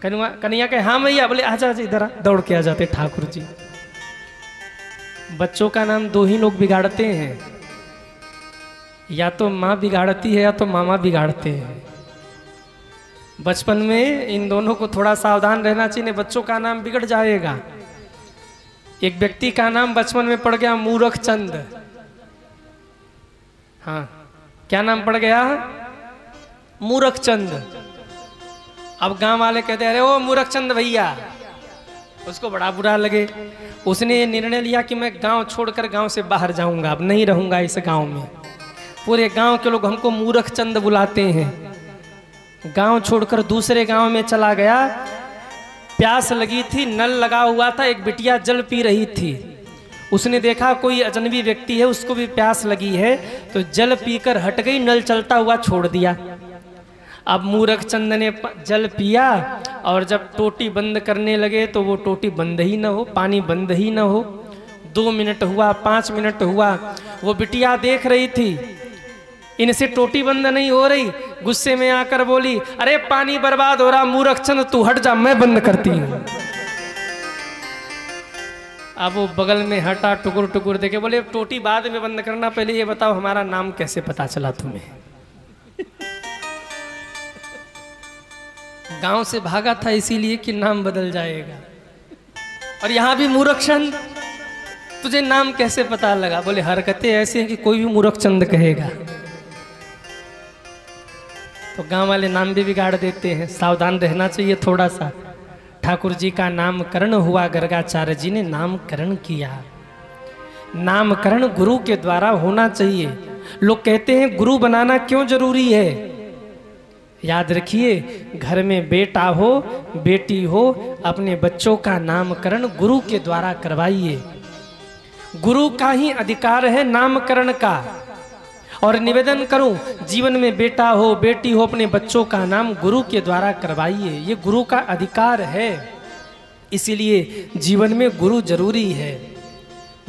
कनुआ, कन्हैया कहे हाँ मैया, बोले आजा इधर आ, दौड़ के आ जाते ठाकुर जी। बच्चों का नाम दो ही लोग बिगाड़ते हैं, या तो माँ बिगाड़ती है या तो मामा बिगाड़ते हैं। बचपन में इन दोनों को थोड़ा सावधान रहना चाहिए, बच्चों का नाम बिगड़ जाएगा। एक व्यक्ति का नाम बचपन में पड़ गया मूरख चंद। हाँ, क्या नाम पड़ गया? मूरख चंद। अब गांव वाले कहते हैं, अरे ओ मूरख चंद भैया। उसको बड़ा बुरा लगे। उसने ये निर्णय लिया कि मैं गांव छोड़कर गांव से बाहर जाऊंगा, अब नहीं रहूंगा इस गांव में। पूरे गांव के लोग हमको मूरख चंद बुलाते हैं। गांव छोड़कर दूसरे गांव में चला गया। प्यास लगी थी, नल लगा हुआ था, एक बिटिया जल पी रही थी। उसने देखा कोई अजनबी व्यक्ति है, उसको भी प्यास लगी है, तो जल पीकर हट गई, नल चलता हुआ छोड़ दिया। अब मूरख चंद ने जल पिया और जब टोटी बंद करने लगे तो वो टोटी बंद ही न हो, पानी बंद ही न हो। 2 मिनट हुआ, 5 मिनट हुआ, वो बिटिया देख रही थी, इनसे टोटी बंद नहीं हो रही। गुस्से में आकर बोली, अरे पानी बर्बाद हो रहा, मूरख चंद तू हट जा, मैं बंद करती हूँ। अब वो बगल में हटा, टुकुर टुकुर देखे, बोले टोटी बाद में बंद करना, पहले ये बताओ हमारा नाम कैसे पता चला तुम्हें? गांव से भागा था इसीलिए कि नाम बदल जाएगा। और यहां भी मूरख चंद, तुझे नाम कैसे पता लगा? बोले हरकतें ऐसी हैं कि कोई भी मूरख चंद कहेगा। तो गांव वाले नाम भी बिगाड़ देते हैं, सावधान रहना चाहिए थोड़ा सा। ठाकुर जी का नामकरण हुआ, गर्गाचार्य जी ने नामकरण किया। नामकरण गुरु के द्वारा होना चाहिए। लोग कहते हैं गुरु बनाना क्यों जरूरी है? याद रखिए, घर में बेटा हो बेटी हो, अपने बच्चों का नामकरण गुरु के द्वारा करवाइए। गुरु का ही अधिकार है नामकरण का। और निवेदन करूं, जीवन में बेटा हो बेटी हो, अपने बच्चों का नाम गुरु के द्वारा करवाइए। ये गुरु का अधिकार है, इसीलिए जीवन में गुरु जरूरी है।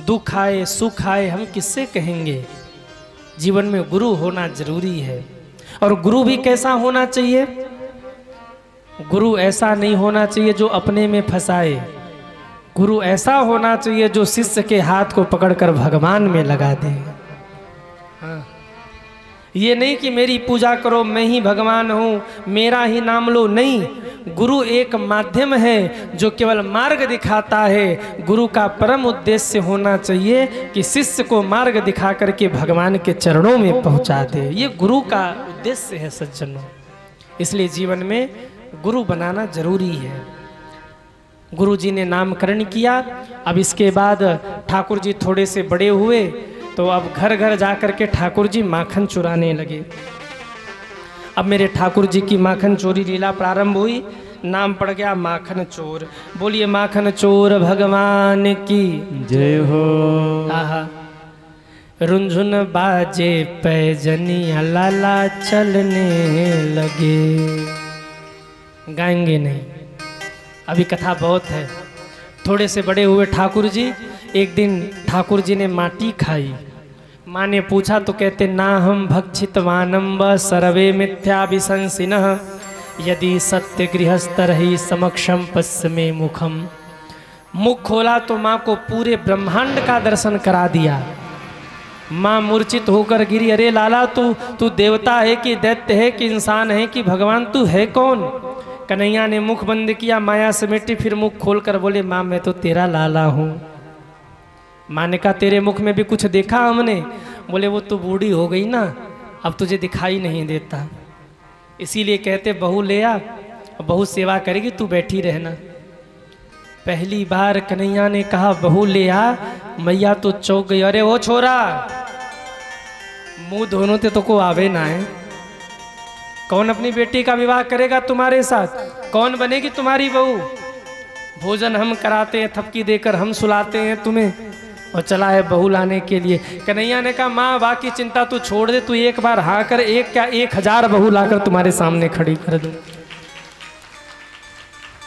दुख आए सुख आए हम किससे कहेंगे? जीवन में गुरु होना जरूरी है। और गुरु भी कैसा होना चाहिए? गुरु ऐसा नहीं होना चाहिए जो अपने में फंसाए। गुरु ऐसा होना चाहिए जो शिष्य के हाथ को पकड़कर भगवान में लगा दे। हाँ, ये नहीं कि मेरी पूजा करो, मैं ही भगवान हूँ, मेरा ही नाम लो। नहीं, गुरु एक माध्यम है जो केवल मार्ग दिखाता है। गुरु का परम उद्देश्य होना चाहिए कि शिष्य को मार्ग दिखा करके भगवान के चरणों में पहुंचा दे। ये गुरु का उद्देश्य है सज्जनों। इसलिए जीवन में गुरु बनाना जरूरी है। गुरु जी ने नामकरण किया। अब इसके बाद ठाकुर जी थोड़े से बड़े हुए तो अब घर घर जा कर के ठाकुर जी माखन चुराने लगे। अब मेरे ठाकुर जी की माखन चोरी लीला प्रारंभ हुई। नाम पड़ गया माखन चोर। बोलिए माखन चोर भगवान की जय हो। आहा रुंझुन बाजे पैजनिया लाला चलने लगे। गाएंगे नहीं, अभी कथा बहुत है। थोड़े से बड़े हुए ठाकुर जी। एक दिन ठाकुर जी ने माटी खाई। माँ ने पूछा तो कहते ना हम भक्षितवानम व सर्वे मिथ्याभिशंसिनः यदि सत्य गृहस्तर ही समक्षम पश्चिमे मुखम। मुख खोला तो माँ को पूरे ब्रह्मांड का दर्शन करा दिया। माँ मूर्छित होकर गिरी। अरे लाला तू देवता है कि दैत्य है कि इंसान है कि भगवान, तू है कौन? कन्हैया ने मुख बंद किया, माया समेटी, फिर मुख खोलकर बोले माँ मैं तो तेरा लाला हूँ। माँ ने कहा तेरे मुख में भी कुछ देखा हमने। बोले वो तो बूढ़ी हो गई ना, अब तुझे दिखाई नहीं देता। इसीलिए कहते बहू ले आ, बहू सेवा करेगी, तू बैठी रहना। पहली बार कन्हैया ने कहा बहू ले आ, मैया तो चौंक गई। अरे वो छोरा, मुंह धोनो ते तो को आवे ना है। कौन अपनी बेटी का विवाह करेगा तुम्हारे साथ? कौन बनेगी तुम्हारी बहू? भोजन हम कराते हैं, थपकी देकर हम सुलाते हैं तुम्हें, और चला है बहू लाने के लिए। कन्हैया ने कहा माँ बाकी चिंता तू छोड़ दे, तू एक बार हाँ कर, एक क्या 1000 बहू लाकर तुम्हारे सामने खड़ी कर दूं।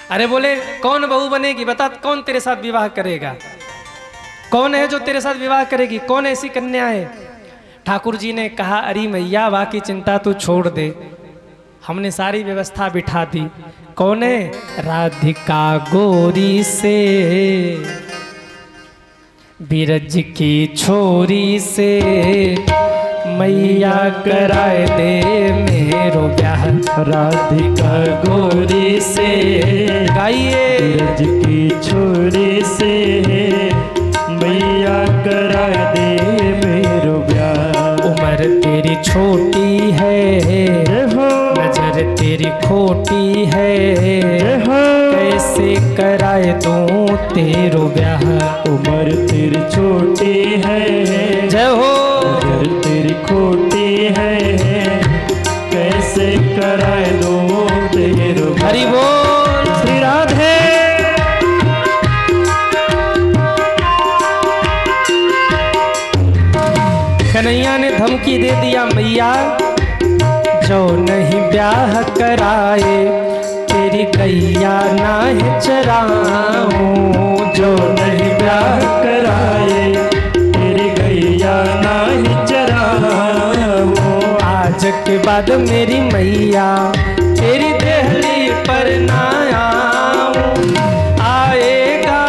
अरे बोले कौन बहू बनेगी बता, कौन तेरे साथ विवाह करेगा? कौन है जो तेरे साथ विवाह करेगी? कौन ऐसी कन्या है? ठाकुर जी ने कहा अरे मैया बाकी चिंता तू छोड़ दे, हमने सारी व्यवस्था बिठा दी। कौन है? राधिका गोरी से, बिरज की छोरी से, मैया कराए दे मेरो ब्याह। राधिका गोरी से, गाइए। बिरज की छोरी से, मैया कराए दे मेरो ब्याह। उम्र तेरी छोटी है, नजर तेरी खोटी है, कैसे कराए दूं तेरो ब्याह। उम्र तेरी छोटी है, जय हो। नजर तेरी खोटी है, कैसे कराए दूं तेरो ब्याह। हरि बोल श्री राधे। कन्हैया ने धमकी दे दिया मैया जो नहीं ब्याह कराए तेरी गैया ना है चराऊं। जो नहीं ब्याह कराए तेरी गैया ना ही चराऊं। आज के बाद मेरी मैया तेरी देहली पर ना आऊं। आएगा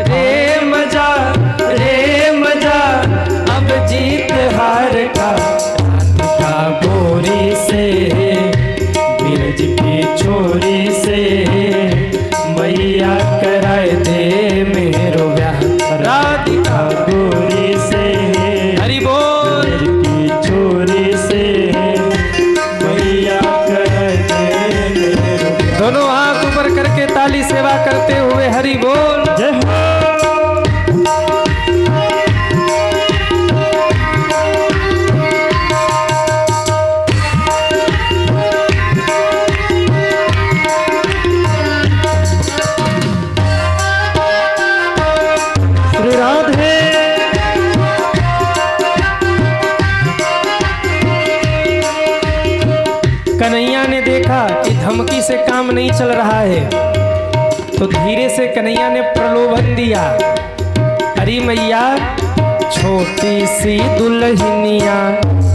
रे मजा, रे मजा, अब जीत हार का। राधिका गोरी से, बिरज की छोरी से, मैया कराए दे मेरो ब्याह। राधिका गोरी से, हरि बोल। बिरज की छोरी से, मैया कराए दे मेरो ब्याह। दोनों हाथ ऊपर करके ताली सेवा करते हुए हरि बोल। जय हो। श्री राधे। कन्हैया ने देखा कि धमकी से काम नहीं चल रहा है, तो धीरे से कन्हैया ने प्रलोभन दिया। अरे मैया छोटी सी दुल्हनिया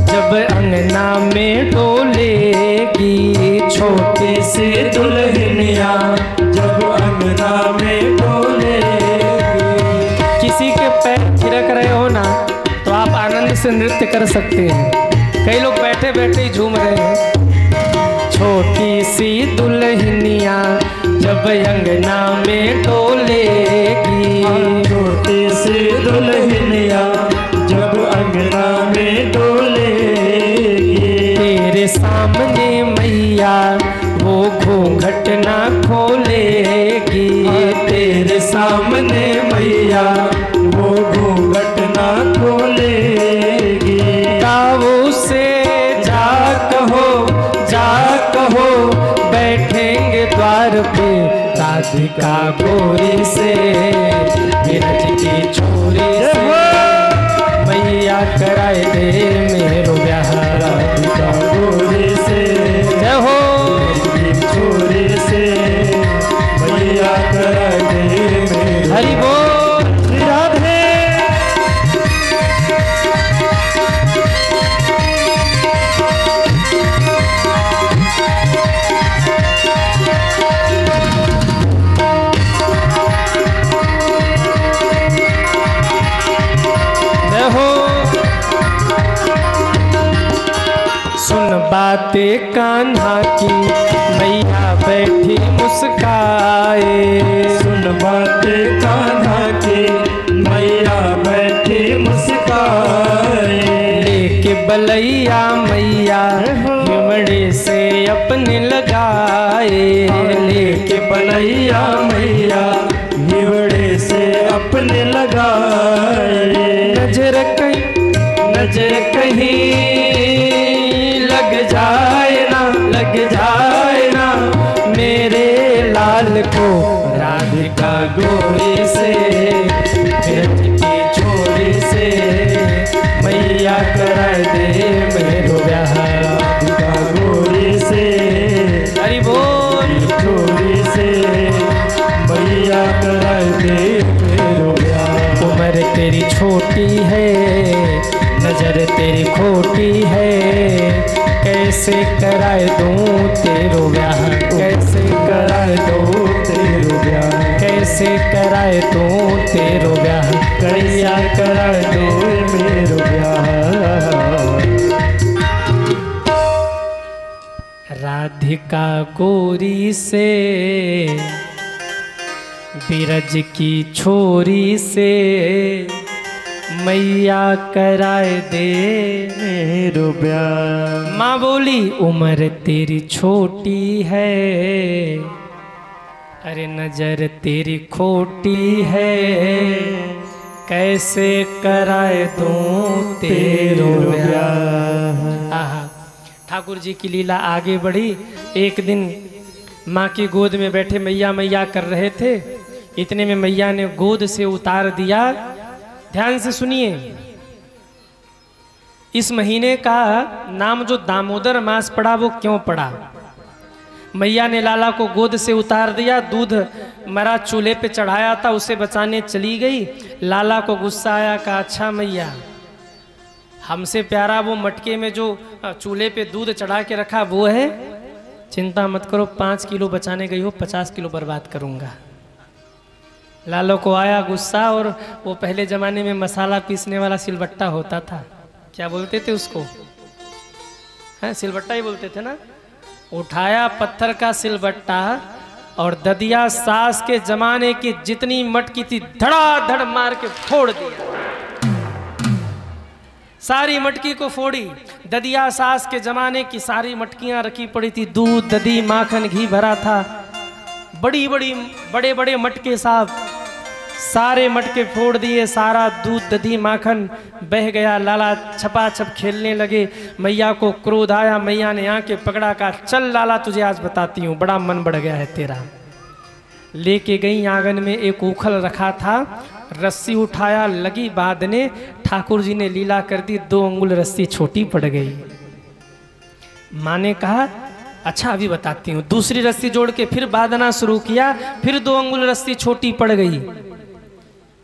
जब अंगना में डोलेगी। छोटी सी दुल्हनिया जब अंगना में डोलेगी। किसी के पैर थिरक रहे हो ना तो आप आनंद से नृत्य कर सकते हैं। कई लोग बैठे बैठे ही झूम रहे हैं। छोटी सी दुल्हनिया जब अंगना में डोलेगी। छोटी सी दुल्हनिया जब अंगना में डोलेगी। तेरे सामने मैया वो घूंघट ना खोलेगी। तेरे सामने मैया वो घूंघट ना खोलेगी। कावू से जा कहो बैठेंगे द्वार पे राधिका गोरी से विरज की छोरी से मैया कराए दे मेरो ब्याह। राधिका गोरी से जय हो छोरी से मैया करा दे मेरे। हरि बोल श्री राधे। सुन बातें कान्हा की मैया बैठी मुस्काए। सुन बातें कान्हा की मैया बैठी मुस्काए। लेके बलैया मैया हिमड़े से अपने लगाए। लेके बलैया मैया हिवड़े से अपने लगाए। नजर कहीं लग जाए ना मेरे लाल को राधिका गोरी से विरज की छोरी से मैया कराए दे मेरो ब्याह। राधिका गोरी से हरि बोल छोरी से मैया करा दे मेरो ब्याह। उम्र तेरी छोटी है नजर तेरी खोटी है कैसे कराए दूं तेरो ब्याह। कैसे कराए दूं तेरो ब्याह। कैसे कराए दूं तेरो ब्याह। कैया कराए दो मेरो ब्याह। राधिका गोरी से बिरज की छोरी से मैया कराए दे मेरो ब्याह। माँ बोली उम्र तेरी छोटी है अरे नजर तेरी खोटी है कैसे कराए दूं तेरो ब्याह। आहा ठाकुर जी की लीला आगे बढ़ी। एक दिन माँ की गोद में बैठे मैया मैया कर रहे थे। इतने में मैया ने गोद से उतार दिया। ध्यान से सुनिए, इस महीने का नाम जो दामोदर मास पड़ा वो क्यों पड़ा। मैया ने लाला को गोद से उतार दिया। दूध मरा चूल्हे पे चढ़ाया था उसे बचाने चली गई। लाला को गुस्सा आया, कहा अच्छा मैया हमसे प्यारा वो मटके में जो चूल्हे पे दूध चढ़ा के रखा वो है, चिंता मत करो 5 किलो बचाने गई हो 50 किलो बर्बाद करूँगा। लालो को आया गुस्सा और वो पहले ज़माने में मसाला पीसने वाला सिलबट्टा होता था, क्या बोलते थे उसको, हैं सिलबट्टा ही बोलते थे ना। उठाया पत्थर का सिलबट्टा और ददिया सास के जमाने की जितनी मटकी थी धड़ाधड़ मार के फोड़ दिया। सारी मटकी को फोड़ी। ददिया सास के जमाने की सारी मटकियां रखी पड़ी थी, दूध दधी माखन घी भरा था, बड़ी बड़ी बड़े बड़े मटके साहब, सारे मटके फोड़ दिए। सारा दूध दधी माखन बह गया। लाला छपाछप खेलने लगे। मैया को क्रोध आया। मैया ने आके पकड़ा, कहा चल लाला तुझे आज बताती हूँ, बड़ा मन बढ़ गया है तेरा। लेके गई आंगन में एक उखल रखा था, रस्सी उठाया, लगी बांधने। ठाकुर जी ने लीला कर दी, 2 अंगुल रस्सी छोटी पड़ गई। माँ ने कहा अच्छा अभी बताती हूँ। दूसरी रस्सी जोड़ के फिर बांधना शुरू किया, फिर 2 अंगुल रस्सी छोटी पड़ गई।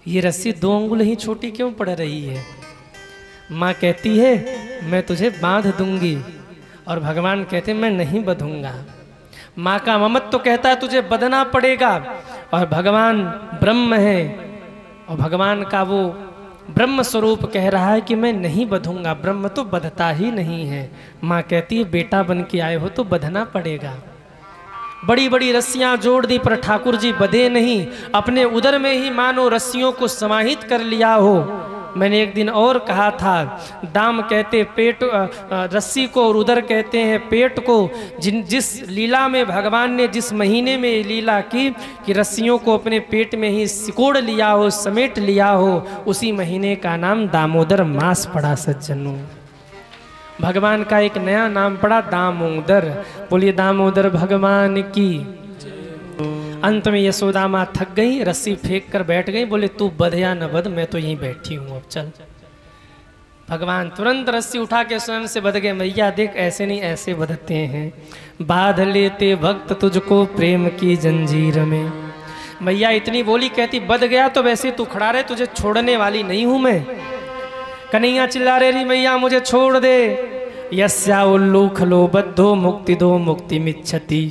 ये रस्सी 2 अंगुल ही छोटी क्यों पड़ रही है। माँ कहती है मैं तुझे बांध दूंगी, और भगवान कहते मैं नहीं बंधूंगा। माँ का ममत तो कहता है तुझे बंधना पड़ेगा, और भगवान ब्रह्म है और भगवान का वो ब्रह्म स्वरूप कह रहा है कि मैं नहीं बधूंगा, ब्रह्म तो बधता ही नहीं है। माँ कहती है बेटा बन के आए हो तो बधना पड़ेगा। बड़ी बड़ी रस्सियां जोड़ दी पर ठाकुर जी बधे नहीं, अपने उदर में ही मानो रस्सियों को समाहित कर लिया हो। मैंने एक दिन और कहा था, दाम कहते पेट रस्सी को और उदर कहते हैं पेट को। जिस लीला में भगवान ने जिस महीने में लीला की कि रस्सियों को अपने पेट में ही सिकोड़ लिया हो, समेट लिया हो, उसी महीने का नाम दामोदर मास पड़ा सज्जनों। भगवान का एक नया नाम पड़ा दामोदर। बोलिए दामोदर भगवान की। अंत में यशोदा माँ थक गई, रस्सी फेंक कर बैठ गई। बोले तू बध या न बध, मैं तो यहीं बैठी हूँ, अब चल। भगवान तुरंत रस्सी उठा के स्वयं से बध गए। मैया देख ऐसे नहीं ऐसे बधते हैं, बांध लेते भक्त तुझको प्रेम की जंजीर में। मैया इतनी बोली, कहती बध गया तो वैसे तू खड़ा रहे, तुझे छोड़ने वाली नहीं हूं मैं। कन्हैया चिल्ला रही मैया मुझे छोड़ दे। यस्या उल्लूख लो बद्धो मुक्ति दो मुक्ति मिच्छति।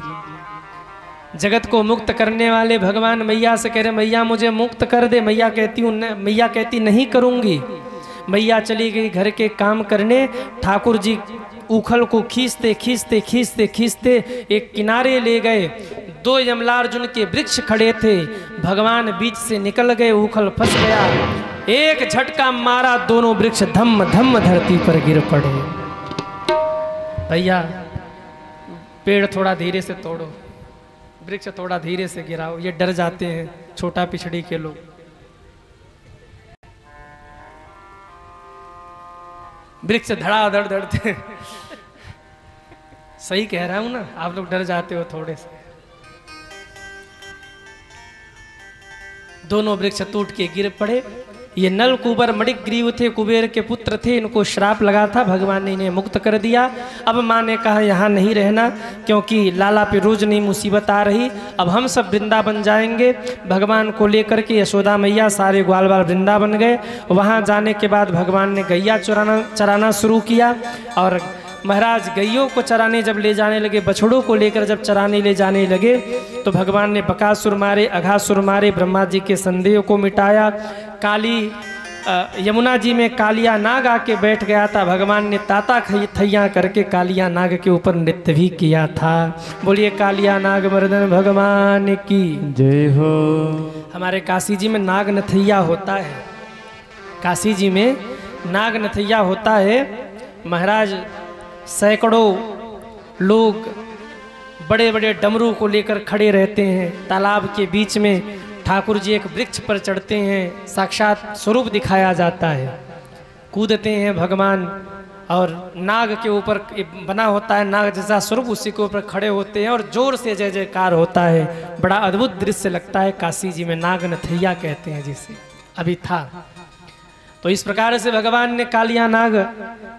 जगत को मुक्त करने वाले भगवान मैया से कह रहे मैया मुझे मुक्त कर दे। मैया कहती नहीं करूंगी। मैया चली गई घर के काम करने। ठाकुर जी उखल को खींचते खींचते खींचते खींचते एक किनारे ले गए। दो यमलार्जुन के वृक्ष खड़े थे, भगवान बीच से निकल गए, उखल फंस गया। एक झटका मारा, दोनों वृक्ष धम धम धरती पर गिर पड़े। भैया पेड़ थोड़ा धीरे से तोड़ो, वृक्ष थोड़ा धीरे से गिराओ, ये डर जाते हैं छोटा पिछड़ी के लोग। वृक्ष धड़ाधड़ धड़ते। सही कह रहा हूं ना, आप लोग डर जाते हो थोड़े से। दोनों वृक्ष टूट के गिर पड़े। ये नल कुबर मणिग्रीव थे, कुबेर के पुत्र थे, इनको श्राप लगा था, भगवान ने इन्हें मुक्त कर दिया। अब माँ ने कहा यहाँ नहीं रहना, क्योंकि लाला पे रोज नई मुसीबत आ रही। अब हम सब वृंदावन जाएंगे। भगवान को लेकर के यशोदा मैया सारे ग्वाल बाल वृंदावन गए। वहाँ जाने के बाद भगवान ने गैया चराना शुरू किया। और महाराज गैयों को चराने जब ले जाने लगे, बछड़ों को लेकर जब चराने ले जाने लगे, तो भगवान ने बकासुर मारे, अघासुर मारे, ब्रह्मा जी के संदेह को मिटाया। काली यमुना जी में कालिया नाग आके बैठ गया था। भगवान ने ताता थैया करके कालिया नाग के ऊपर नृत्य भी किया था। बोलिए कालिया नाग मर्दन भगवान की जय हो। हमारे काशी जी में नाग नथैया होता है। काशी जी में नाग नथैया होता है। महाराज सैकड़ों लोग बड़े बड़े डमरू को लेकर खड़े रहते हैं। तालाब के बीच में ठाकुर जी एक वृक्ष पर चढ़ते हैं, साक्षात स्वरूप दिखाया जाता है। कूदते हैं भगवान और नाग के ऊपर बना होता है नाग जैसा स्वरूप, उसी के ऊपर खड़े होते हैं और जोर से जय जयकार होता है। बड़ा अद्भुत दृश्य लगता है। काशी जी में नाग नथैया कहते हैं जिसे, अभी था। तो इस प्रकार से भगवान ने कालिया नाग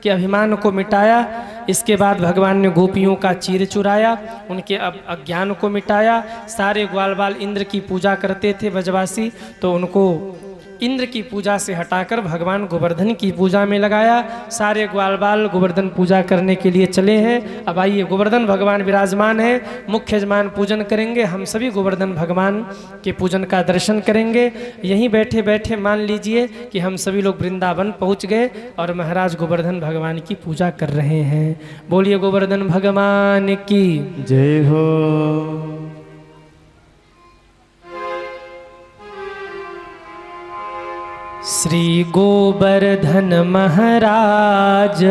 के अभिमान को मिटाया। इसके बाद भगवान ने गोपियों का चीर चुराया, उनके अज्ञान को मिटाया। सारे ग्वाल बाल इंद्र की पूजा करते थे ब्रजवासी, तो उनको इंद्र की पूजा से हटाकर भगवान गोवर्धन की पूजा में लगाया। सारे ग्वाल बाल गोवर्धन पूजा करने के लिए चले हैं। अब आइए, गोवर्धन भगवान विराजमान है, मुख्य यजमान पूजन करेंगे। हम सभी गोवर्धन भगवान के पूजन का दर्शन करेंगे। यहीं बैठे बैठे मान लीजिए कि हम सभी लोग वृंदावन पहुंच गए और महाराज गोवर्धन भगवान की पूजा कर रहे हैं। बोलिए गोवर्धन भगवान की जय हो। श्री गोवर्धन महाराज।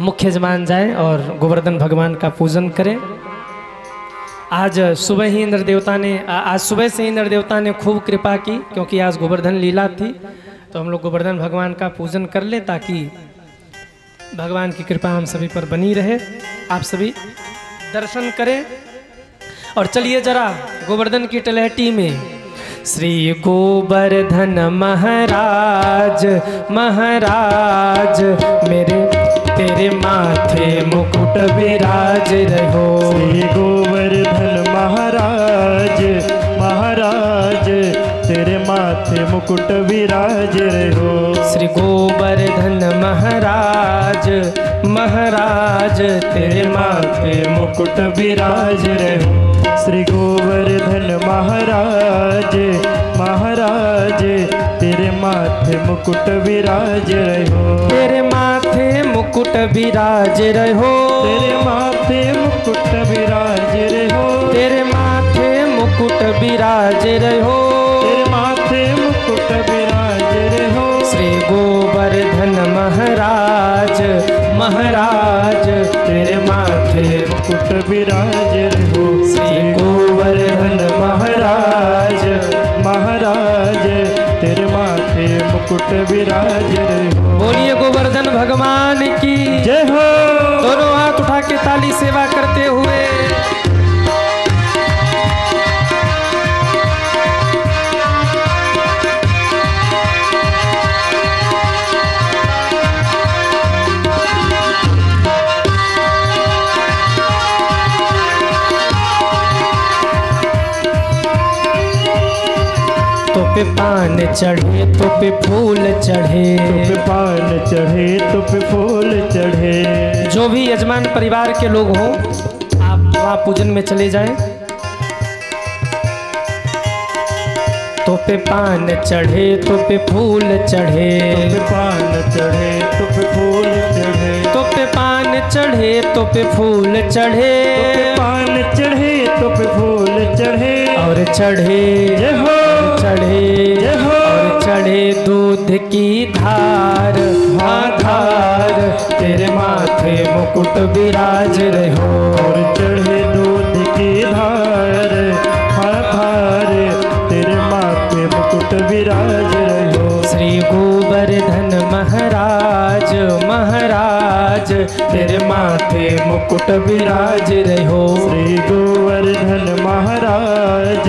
मुख्य यजमान जाएं और गोवर्धन भगवान का पूजन करें। आज सुबह ही इंद्र देवता ने आज सुबह से इंद्र देवता ने खूब कृपा की, क्योंकि आज गोवर्धन लीला थी। तो हम लोग गोवर्धन भगवान का पूजन कर ले, ताकि भगवान की कृपा हम सभी पर बनी रहे। आप सभी दर्शन करें और चलिए जरा गोवर्धन की तलहटी में। श्री गोवर्धन महाराज महाराज मेरे तेरे माथे मुकुट विराज रहो। श्री गोवर्धन महाराज महाराज तेरे माथे मुकुट विराज रहो। श्री गोवर्धन महाराज महाराज तेरे माथे मुकुट विराज रहो। श्री गोवर्धन महाराज महाराज तेरे माथे मुकुट विराज रहो, तेरे माथे मुकुट विराज रहो, तेरे माथे मुकुट विराज रहो, तेरे माथे मुकुट विराज रहो, तेरे माथे मुकुट विराज रहो। श्री गोवर्धन महाराज महाराज तेरे माथे मुकुट विराज रहो, श्री गोवर्धन महाराज महाराज तेरे माथे मुकुट विराज रहो। बोलिए गोवर्धन भगवान की जय हो। दोनों हाथ उठा के ताली सेवा करते हुए तो पे पान चढ़े तो पे फूल चढ़े, तो पे पान चढ़े तो पे फूल चढ़े। जो भी यजमान परिवार के लोग हों आप वहाँ पूजन में चले जाएं। तो पे पान चढ़े तो पे फूल चढ़े, तो पे पान चढ़े तो पे फूल चढ़े, तो पे पान चढ़े तो पे फूल चढ़े, तो पे पान चढ़े तो पे फूल चढ़े। और चढ़े जय हो, चढ़े जय हो। और चढ़े दूध की धार, हाँ धार तेरे माथे मुकुट विराज रहो, और चढ़े दूध की धार, हाँ धार तेरे माथे मुकुट विराज रहो। श्री गोवर्धन महाराज महाराज तेरे माथे मुकुट विराज रहो, श्री गोवर्धन महाराज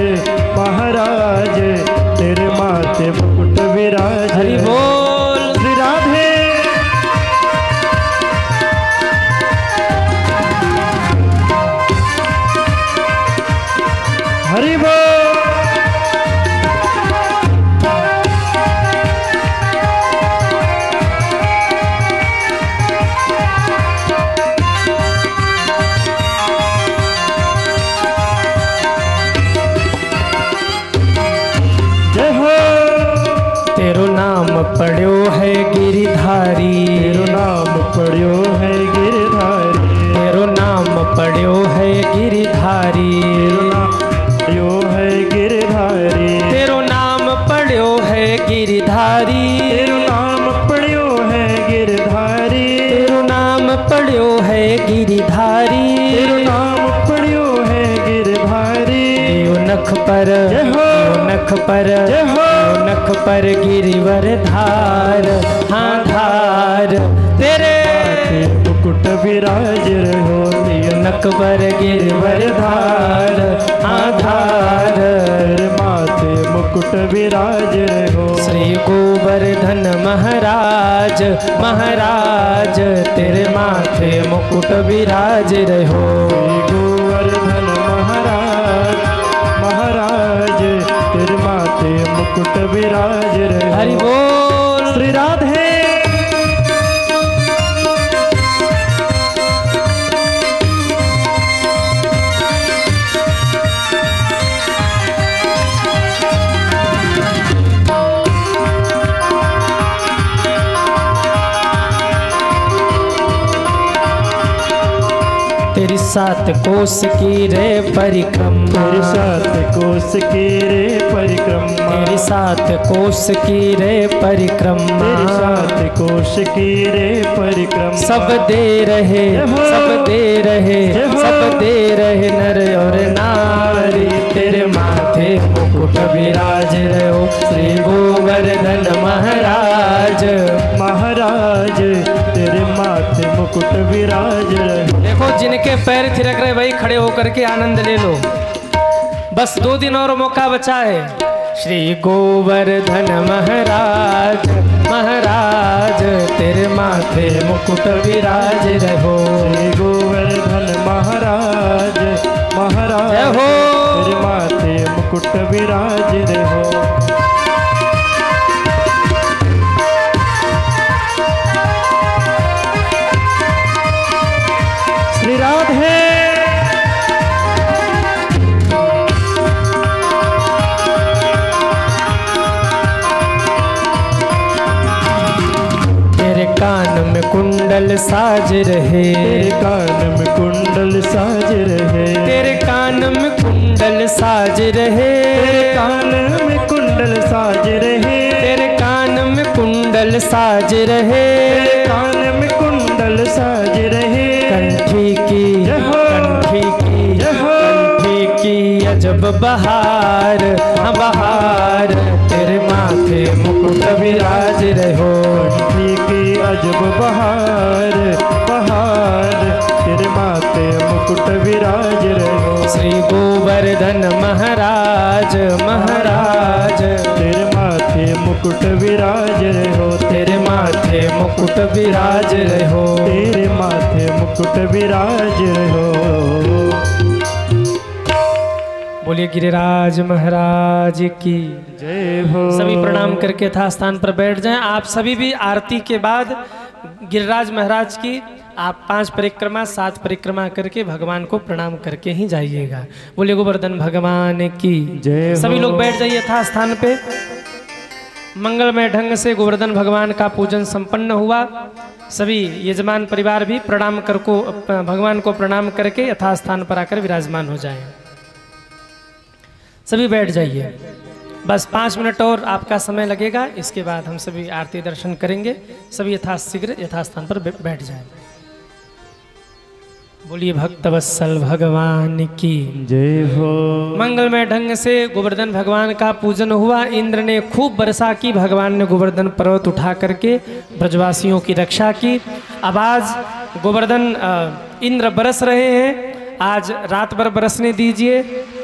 महाराज तेरे माथे मुकुट विराज। हरि बोल। श्री राधे। हरि बोल। तेरो नाम पढ़्यो है गिरधारी, तेरो नाम पढ़्यो है गिरधारी, तेरो नाम पढ़्यो है गिरधारी, तेरो नाम पढ़्यो है गिरधारी, तेरो नाम पढ़्यो है गिरधारी, तेरो नाम पढ़्यो है गिरधारी, तेरो नाम पढ़्यो है गिरधारी, तेरो नाम पढ़्यो है गिरधारी। यो नख पर, जय हो, यो नख पर, जय हो। यो नख पर गिरिवर धार, हाँ धार तेरे मुकुट विराज रहो, यो नख पर गिरिवर धार, हाँ धार तेरे माथे मुकुट विराज रहो। श्री गोवर्धन महाराज महाराज तेरे माथे मुकुट विराज रहो, श्री गोवर्धन महाराज महाराज तेरे माथे मुकुट विराज रहो। हरि बोल। श्री राधे। तेरी सात कोस की रे परिक्रमा, तेरे साथ कोस की रे परिक्रमा, तेरी सात कोस की रे परिक्रमा, तेरे साथ कोस की रे परिक्रमा। सब दे रहे, सब दे रहे, सब दे रहे नर और नारी तेरे माथे मुकुट विराज रहो, श्री गोवर्धन महाराज महाराज तेरे माथे मुकुट विराज रहो। देखो जिनके पैर थिरक रहे वही खड़े होकर के आनंद ले लो, बस 2 दिन और मौका बचा है। श्री गोवर्धन महाराज महाराज तेरे माथे मुकुट विराज रहो, श्री गोवर्धन महाराज महाराज जय हो। तेरे माथे मुकुट विराज रहो। श्री राधे। कान में कुंडल साज रहे, तेरे कान में कुंडल साज रहे, तेरे कान में कुंडल साज रहे, तेरे कान में कुंडल साज रहे, तेरे कान में कुंडल साज रहे, तेरे कान में कुंडल साज रहे। कंठी की अजब बहार, हाँ बहार, तेरे माथे मुकुट विराज रहो। कंठी की अजब बहार, बहार, तेरे माथे मुकुट विराज रहो। श्री गोवर्धन महाराज, महाराज, तेरे माथे मुकुट विराज रहो, तेरे माथे मुकुट विराज रहो, तेरे माथे मुकुट विराज रहो। बोलिए गिरिराज महाराज की जय हो। सभी प्रणाम करके यथा स्थान पर बैठ जाएं। आप सभी भी आरती के बाद गिरिराज महाराज की आप 5 परिक्रमा 7 परिक्रमा करके भगवान को प्रणाम करके ही जाइएगा। बोलिए गोवर्धन भगवान की जय हो। सभी लोग बैठ जाइए यथा स्थान पे। मंगलमय ढंग से गोवर्धन भगवान का पूजन संपन्न हुआ। सभी यजमान परिवार भी प्रणाम कर को भगवान को प्रणाम करके यथा स्थान पर आकर विराजमान हो जाएं। सभी बैठ जाइए, बस 5 मिनट और आपका समय लगेगा। इसके बाद हम सभी आरती दर्शन करेंगे। सभी यथाशीघ्र यथास्थान पर बैठ जाएं। बोलिए भक्तवत्सल भगवान की जय हो। मंगलमय ढंग से गोवर्धन भगवान का पूजन हुआ। इंद्र ने खूब वर्षा की, भगवान ने गोवर्धन पर्वत उठा करके ब्रजवासियों की रक्षा की। अब आज गोवर्धन इंद्र बरस रहे हैं। आज रात भर बरसने दीजिए,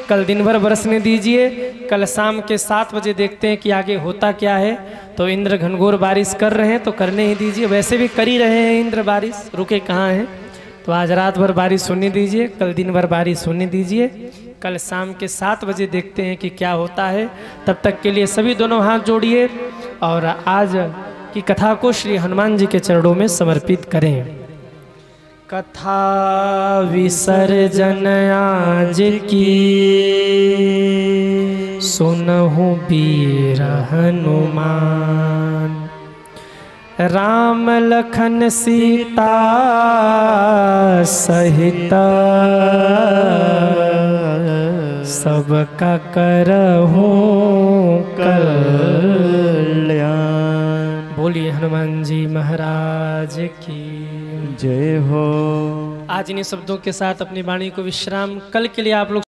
कल दिन भर बरसने दीजिए, कल शाम के 7 बजे देखते हैं कि आगे होता क्या है। तो इंद्र घनघोर बारिश कर रहे हैं तो करने ही दीजिए, वैसे भी कर ही रहे हैं इंद्र बारिश, रुके कहाँ हैं। तो आज रात भर बारिश होने दीजिए, कल दिन भर बारिश होने दीजिए, कल शाम के 7 बजे देखते हैं कि क्या होता है। तब तक के लिए सभी दोनों हाथ जोड़िए और आज की कथा को श्री हनुमान जी के चरणों में समर्पित करें। कथा विसर्जन आज की सुनहु वीर हनुमान, राम लखन सीता सहित सबका करहु कल्याण। बोलिए हनुमान जी महाराज की जय हो। आज इन्हीं शब्दों के साथ अपनी वाणी को विश्राम। कल के लिए आप लोग